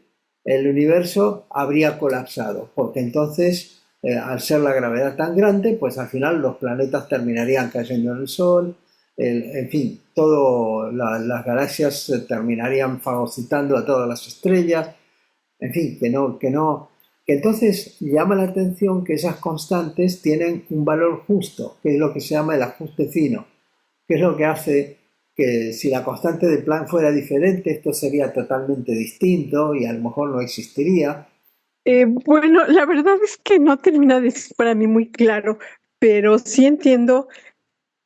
el universo habría colapsado, porque entonces, al ser la gravedad tan grande, pues al final los planetas terminarían cayendo en el Sol, en fin, las galaxias terminarían fagocitando a todas las estrellas, en fin, que entonces llama la atención que esas constantes tienen un valor justo, que es lo que se llama el ajuste fino, que es lo que hace que si la constante de Planck fuera diferente, esto sería totalmente distinto y a lo mejor no existiría. Bueno, la verdad es que no termina de ser para mí muy claro, pero sí entiendo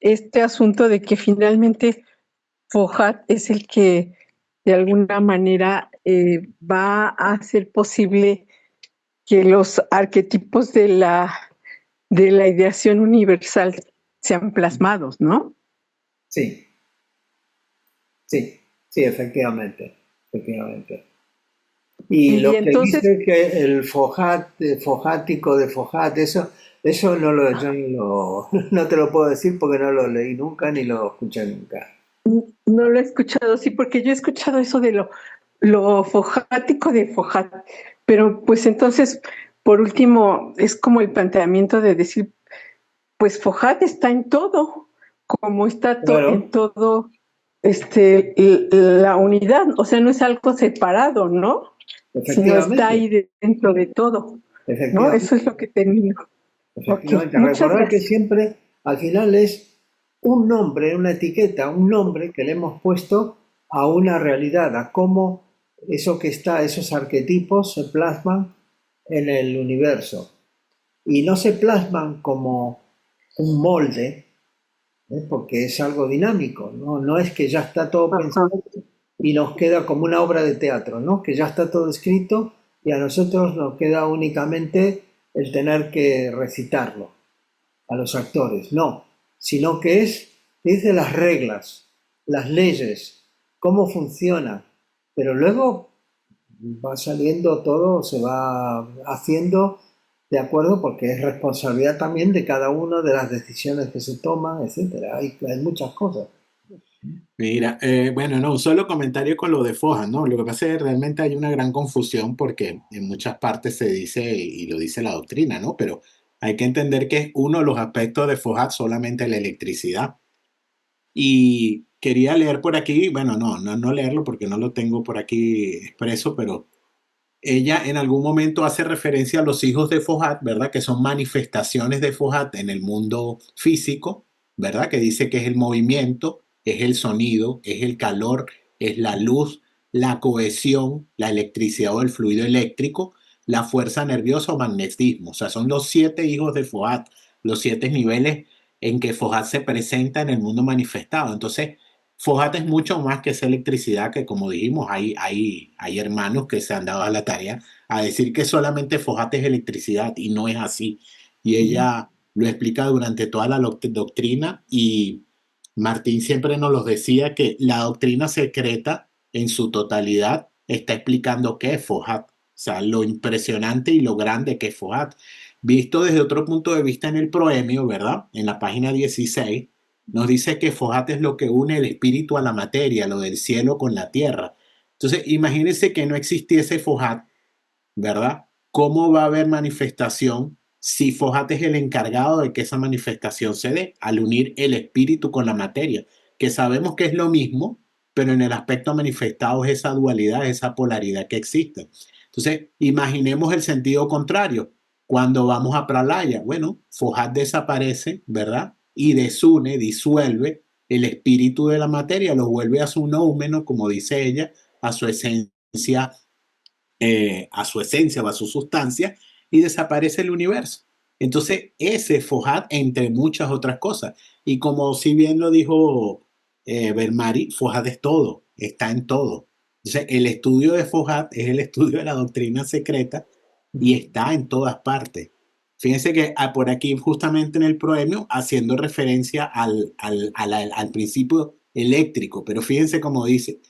este asunto de que finalmente Foucault es el que de alguna manera va a hacer posible que los arquetipos de la ideación universal sean plasmados, ¿no? Sí, sí, sí, efectivamente, efectivamente. Y Y lo que entonces, dice que el fojático de Foucault, eso no yo no te lo puedo decir porque no lo leí nunca ni lo escuché nunca. no lo he escuchado, sí, porque yo he escuchado eso de lo fojático de Foucault, pero pues entonces, por último, es como el planteamiento de decir, pues Foucault está en todo, como está Claro, en todo la unidad, o sea, no es algo separado, ¿no? Sino está efectivamente, ahí dentro de todo, ¿no? Eso es efectivamente. lo que termino. Ok, Efectivamente, muchas recordar que gracias. siempre al final es un nombre, una etiqueta, un nombre que le hemos puesto a una realidad, a cómo eso que está, esos arquetipos se plasman en el universo. Y no se plasman como un molde, porque es algo dinámico, ¿no? No es que ya está todo Ajá. pensado y nos queda como una obra de teatro, ¿no? Que ya está todo escrito y a nosotros nos queda únicamente el tener que recitarlo a los actores, no, sino que dice las reglas, las leyes, cómo funciona, pero luego va saliendo todo, se va haciendo de acuerdo porque es responsabilidad también de cada uno de las decisiones que se toman, etcétera. Hay muchas cosas. Mira, bueno, no, un solo comentario con lo de Foja, ¿no? Lo que pasa es que realmente hay una gran confusión porque en muchas partes se dice, y lo dice la doctrina, ¿no? Pero hay que entender que es uno de los aspectos de Foja solamente la electricidad. Y quería leer por aquí, bueno, no leerlo porque no lo tengo por aquí expreso, pero ella en algún momento hace referencia a los hijos de Fohat, ¿verdad? Que son manifestaciones de Fohat en el mundo físico, ¿verdad? Que dice que es el movimiento, es el sonido, es el calor, es la luz, la cohesión, la electricidad o el fluido eléctrico, la fuerza nerviosa o magnetismo. O sea, son los 7 hijos de Fohat, los 7 niveles en que Fohat se presenta en el mundo manifestado. Entonces, FOHAT es mucho más que esa electricidad que, como dijimos, hay hermanos que se han dado a la tarea a decir que solamente FOHAT es electricidad y no es así. Y ella lo explica durante toda la doctrina y Martín siempre nos los decía que la doctrina secreta en su totalidad está explicando qué es FOHAT. O sea, lo impresionante y lo grande que es FOHAT. Visto desde otro punto de vista en el proemio, ¿verdad? En la página 16 nos dice que FOHAT es lo que une el espíritu a la materia, lo del cielo con la tierra. Entonces, imagínense que no existiese FOHAT, ¿verdad? ¿Cómo va a haber manifestación si FOHAT es el encargado de que esa manifestación se dé al unir el espíritu con la materia? Que sabemos que es lo mismo, pero en el aspecto manifestado es esa dualidad, esa polaridad que existe. Entonces, imaginemos el sentido contrario. Cuando vamos a Pralaya, bueno, FOHAT desaparece, ¿verdad? Y desune, disuelve el espíritu de la materia, lo vuelve a su noumeno, como dice ella, a su esencia o a su sustancia y desaparece el universo. Entonces, ese FOHAT, entre muchas otras cosas. Y como si bien lo dijo Bermari, FOHAT es todo, está en todo. Entonces, el estudio de FOHAT es el estudio de la doctrina secreta y está en todas partes. Fíjense que por aquí, justamente en el proemio, haciendo referencia al principio eléctrico, pero fíjense cómo dice,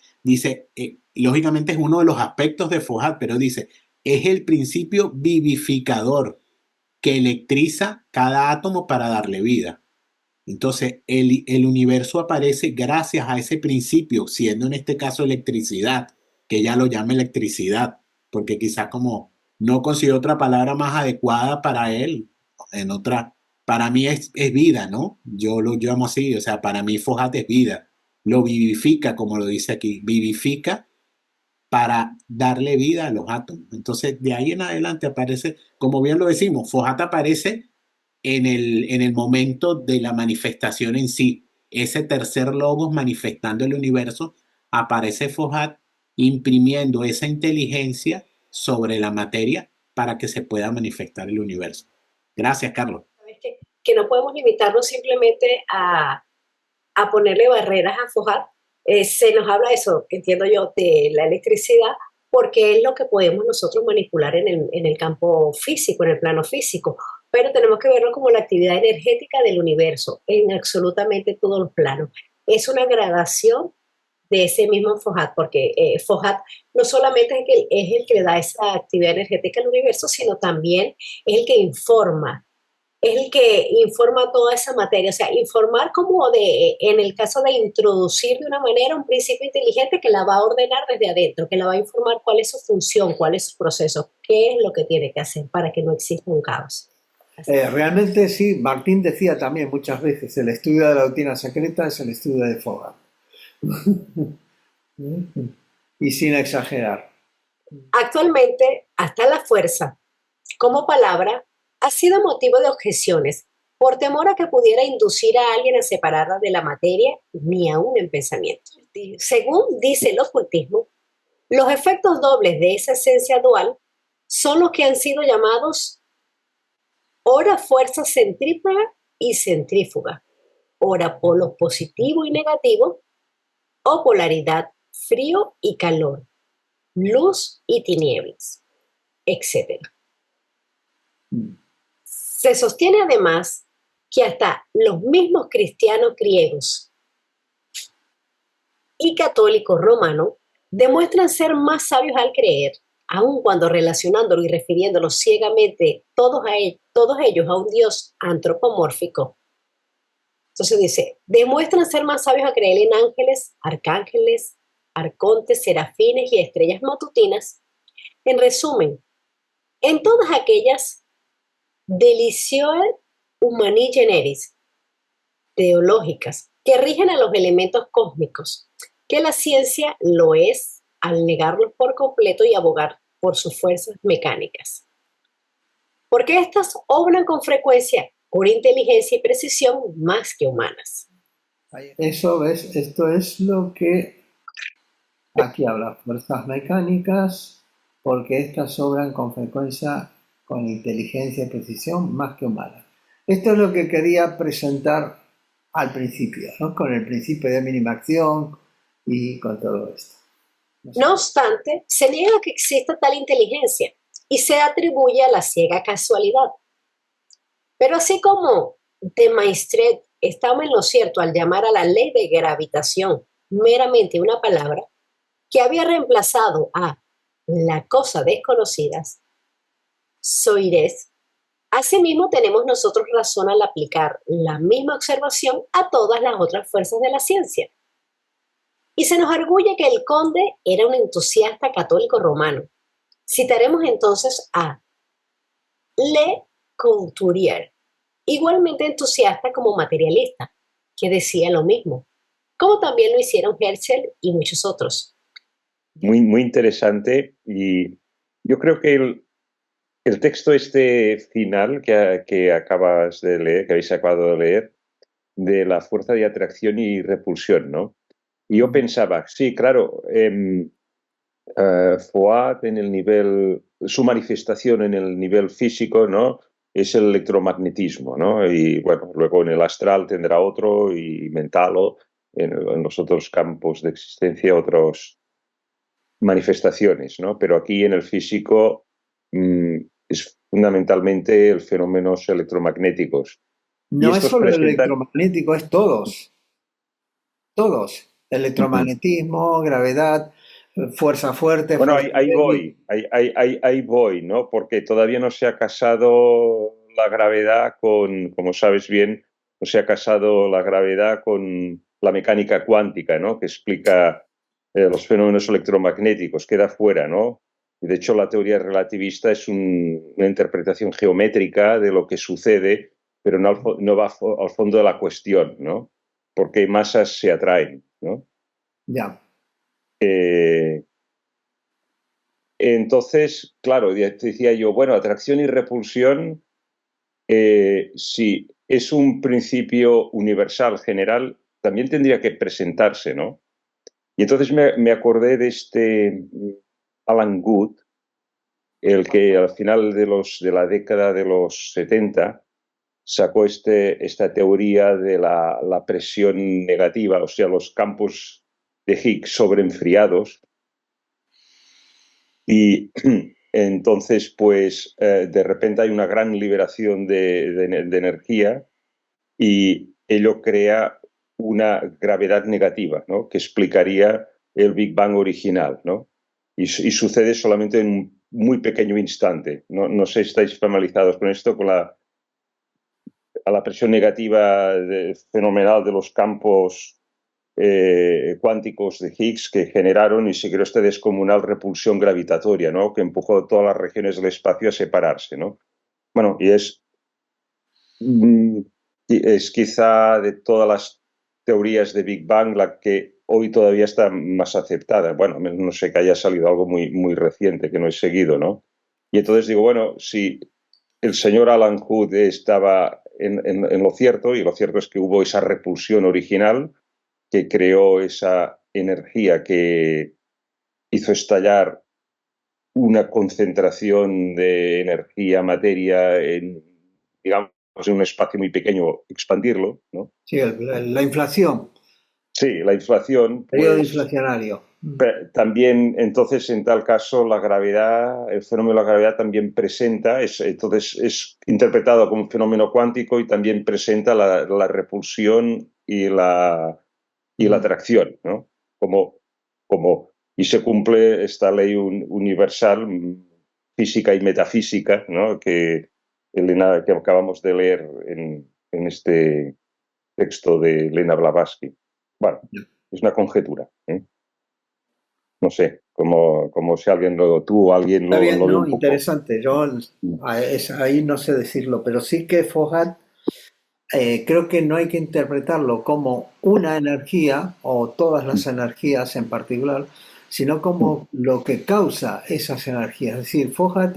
lógicamente es uno de los aspectos de FOHAT, pero dice, es el principio vivificador que electriza cada átomo para darle vida. Entonces, el universo aparece gracias a ese principio, siendo en este caso electricidad, que ella lo llama electricidad, porque quizás como no consigo otra palabra más adecuada para él, para mí es vida, ¿no? Yo lo llamo así, o sea, para mí FOHAT es vida, lo vivifica, como lo dice aquí, vivifica para darle vida a los átomos. Entonces, de ahí en adelante aparece, como bien lo decimos, FOHAT aparece en el momento de la manifestación en sí. Ese tercer logos manifestando el universo, aparece FOHAT imprimiendo esa inteligencia sobre la materia para que se pueda manifestar el universo. Gracias, Carlos. Que no podemos limitarnos simplemente a ponerle barreras a FOHAT. Se nos habla eso, entiendo yo, de la electricidad, porque es lo que podemos nosotros manipular en el campo físico, en el plano físico, pero tenemos que verlo como la actividad energética del universo, en absolutamente todos los planos. Es una gradación de ese mismo FOHAT, porque FOHAT no solamente es el que le da esa actividad energética al universo, sino también es el que informa, es el que informa toda esa materia, o sea, informar como en el caso de introducir de una manera un principio inteligente que la va a ordenar desde adentro, que la va a informar cuál es su función, cuál es su proceso, qué es lo que tiene que hacer para que no exista un caos. Realmente sí, Martín decía también muchas veces, el estudio de la doctrina secreta es el estudio de FOHAT. Y sin exagerar. Actualmente, hasta la fuerza, como palabra, ha sido motivo de objeciones por temor a que pudiera inducir a alguien a separarla de la materia, ni aún en pensamiento. Según dice el ocultismo, los efectos dobles de esa esencia dual son los que han sido llamados ora fuerza centrífuga y centrífuga, ora polo positivo y negativo, o polaridad frío y calor, luz y tinieblas, etc. Se sostiene además que hasta los mismos cristianos griegos y católicos romanos demuestran ser más sabios al creer, aun cuando relacionándolo y refiriéndolos ciegamente todos ellos a un Dios antropomórfico. Entonces dice, demuestran ser más sabios a creer en ángeles, arcángeles, arcontes, serafines y estrellas matutinas. En resumen, en todas aquellas deliciae humani generis teológicas que rigen a los elementos cósmicos, que la ciencia lo es al negarlos por completo y abogar por sus fuerzas mecánicas. Porque éstas obran con frecuencia por inteligencia y precisión más que humanas. Eso ves, esto es lo que aquí habla, fuerzas mecánicas, porque estas obran con frecuencia con inteligencia y precisión más que humanas. Esto es lo que quería presentar al principio, ¿no? Con el principio de mínima acción y con todo esto. No obstante, se niega que exista tal inteligencia y se atribuye a la ciega casualidad. Pero así como de Maistre estaba en lo cierto al llamar a la ley de gravitación meramente una palabra que había reemplazado a la cosa desconocida, Soires, asimismo tenemos nosotros razón al aplicar la misma observación a todas las otras fuerzas de la ciencia. Y se nos arguye que el conde era un entusiasta católico romano. Citaremos entonces a Le Couturier, igualmente entusiasta como materialista, que decía lo mismo, como también lo hicieron Herschel y muchos otros. Muy, muy interesante, y yo creo que el texto este final que acabas de leer, que habéis acabado de leer, de la fuerza de atracción y repulsión, ¿no? Y yo pensaba, sí, claro, Foat en el nivel, su manifestación en el nivel físico, ¿no? Es el electromagnetismo, ¿no? Y bueno, luego en el astral tendrá otro, y mental, o en los otros campos de existencia otras manifestaciones, ¿no? Pero aquí en el físico es fundamentalmente el fenómenos electromagnéticos. No es solo el electromagnético, es todos. Todos. Electromagnetismo, gravedad, fuerza fuerte. Bueno, fuerza ahí voy, ¿no? Porque todavía no se ha casado la gravedad con, como sabes bien, no se ha casado la gravedad con la mecánica cuántica, ¿no? Que explica los fenómenos electromagnéticos, queda fuera, ¿no? Y de hecho, la teoría relativista es una interpretación geométrica de lo que sucede, pero no va al fondo de la cuestión, ¿no? ¿Por qué masas se atraen, ¿no? Ya. Entonces, claro, decía yo, bueno, atracción y repulsión, si es un principio universal, general, también tendría que presentarse, ¿no? Y entonces me acordé de este Alan Guth, el que al final de la década de los 70 sacó esta teoría de la presión negativa, o sea, los campos de Higgs sobreenfriados. Y entonces, pues, de repente hay una gran liberación de energía, y ello crea una gravedad negativa, ¿no? Que explicaría el Big Bang original, ¿no? Y sucede solamente en un muy pequeño instante. No sé si estáis familiarizados con esto, con a la presión negativa fenomenal de los campos cuánticos de Higgs que generaron y se creó esta descomunal repulsión gravitatoria, ¿no? Que empujó todas las regiones del espacio a separarse, ¿no? Bueno, y es quizá de todas las teorías de Big Bang la que hoy todavía está más aceptada. Bueno, no sé que haya salido algo muy, muy reciente que no he seguido, ¿no? Y entonces digo, bueno, si el señor Alan Guth estaba en lo cierto, y lo cierto es que hubo esa repulsión original que creó esa energía que hizo estallar una concentración de energía, materia, digamos, en un espacio muy pequeño, expandirlo, ¿no? Sí, la inflación. Sí, la inflación. Periodo Pues, inflacionario. también, entonces, en tal caso, la gravedad, el fenómeno de la gravedad también presenta, entonces es interpretado como un fenómeno cuántico, y también presenta la repulsión y la atracción, ¿no? Y se cumple esta ley universal, física y metafísica, ¿no? Que acabamos de leer en este texto de Elena Blavatsky. Bueno, es una conjetura, ¿eh? No sé, como si tú o alguien Está bien, lo ve ¿no? un poco. Interesante. Yo ahí no sé decirlo, pero sí que Fohat creo que no hay que interpretarlo como una energía o todas las energías en particular, sino como lo que causa esas energías. Es decir, Fohat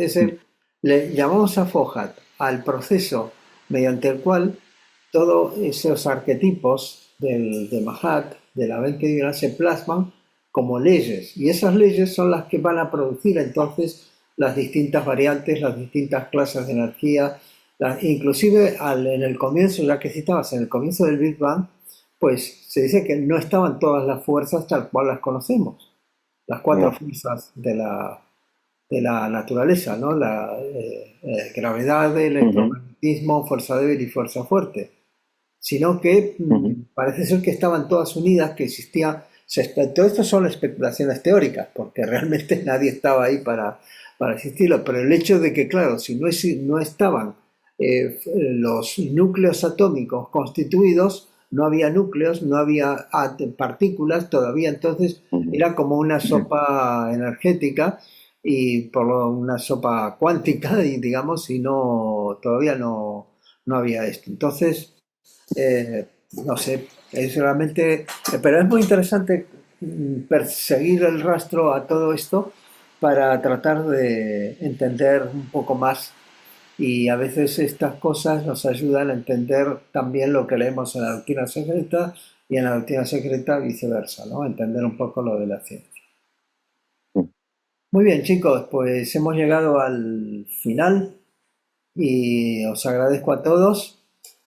le llamamos a Fohat al proceso mediante el cual todos esos arquetipos de Mahat, de la Enkidu, se plasman como leyes, y esas leyes son las que van a producir entonces las distintas variantes, las distintas clases de energía, Inclusive en el comienzo, ya que citabas, en el comienzo del Big Bang, pues se dice que no estaban todas las fuerzas tal cual las conocemos, las cuatro No. fuerzas de la naturaleza, ¿no? La gravedad, electromagnetismo, fuerza débil y fuerza fuerte, sino que parece ser que estaban todas unidas, que existía, todo esto son especulaciones teóricas, porque realmente nadie estaba ahí para existirlo, pero el hecho de que, claro, si no estaban los núcleos atómicos constituidos, no había núcleos, no había partículas todavía, entonces era como una sopa energética y una sopa cuántica, y digamos, y no, todavía no había esto. Entonces, no sé, es realmente, pero es muy interesante perseguir el rastro a todo esto para tratar de entender un poco más, y a veces estas cosas nos ayudan a entender también lo que leemos en la doctrina secreta y en la doctrina secreta viceversa, ¿no? Entender un poco lo de la ciencia. Muy bien, chicos, pues hemos llegado al final y os agradezco a todos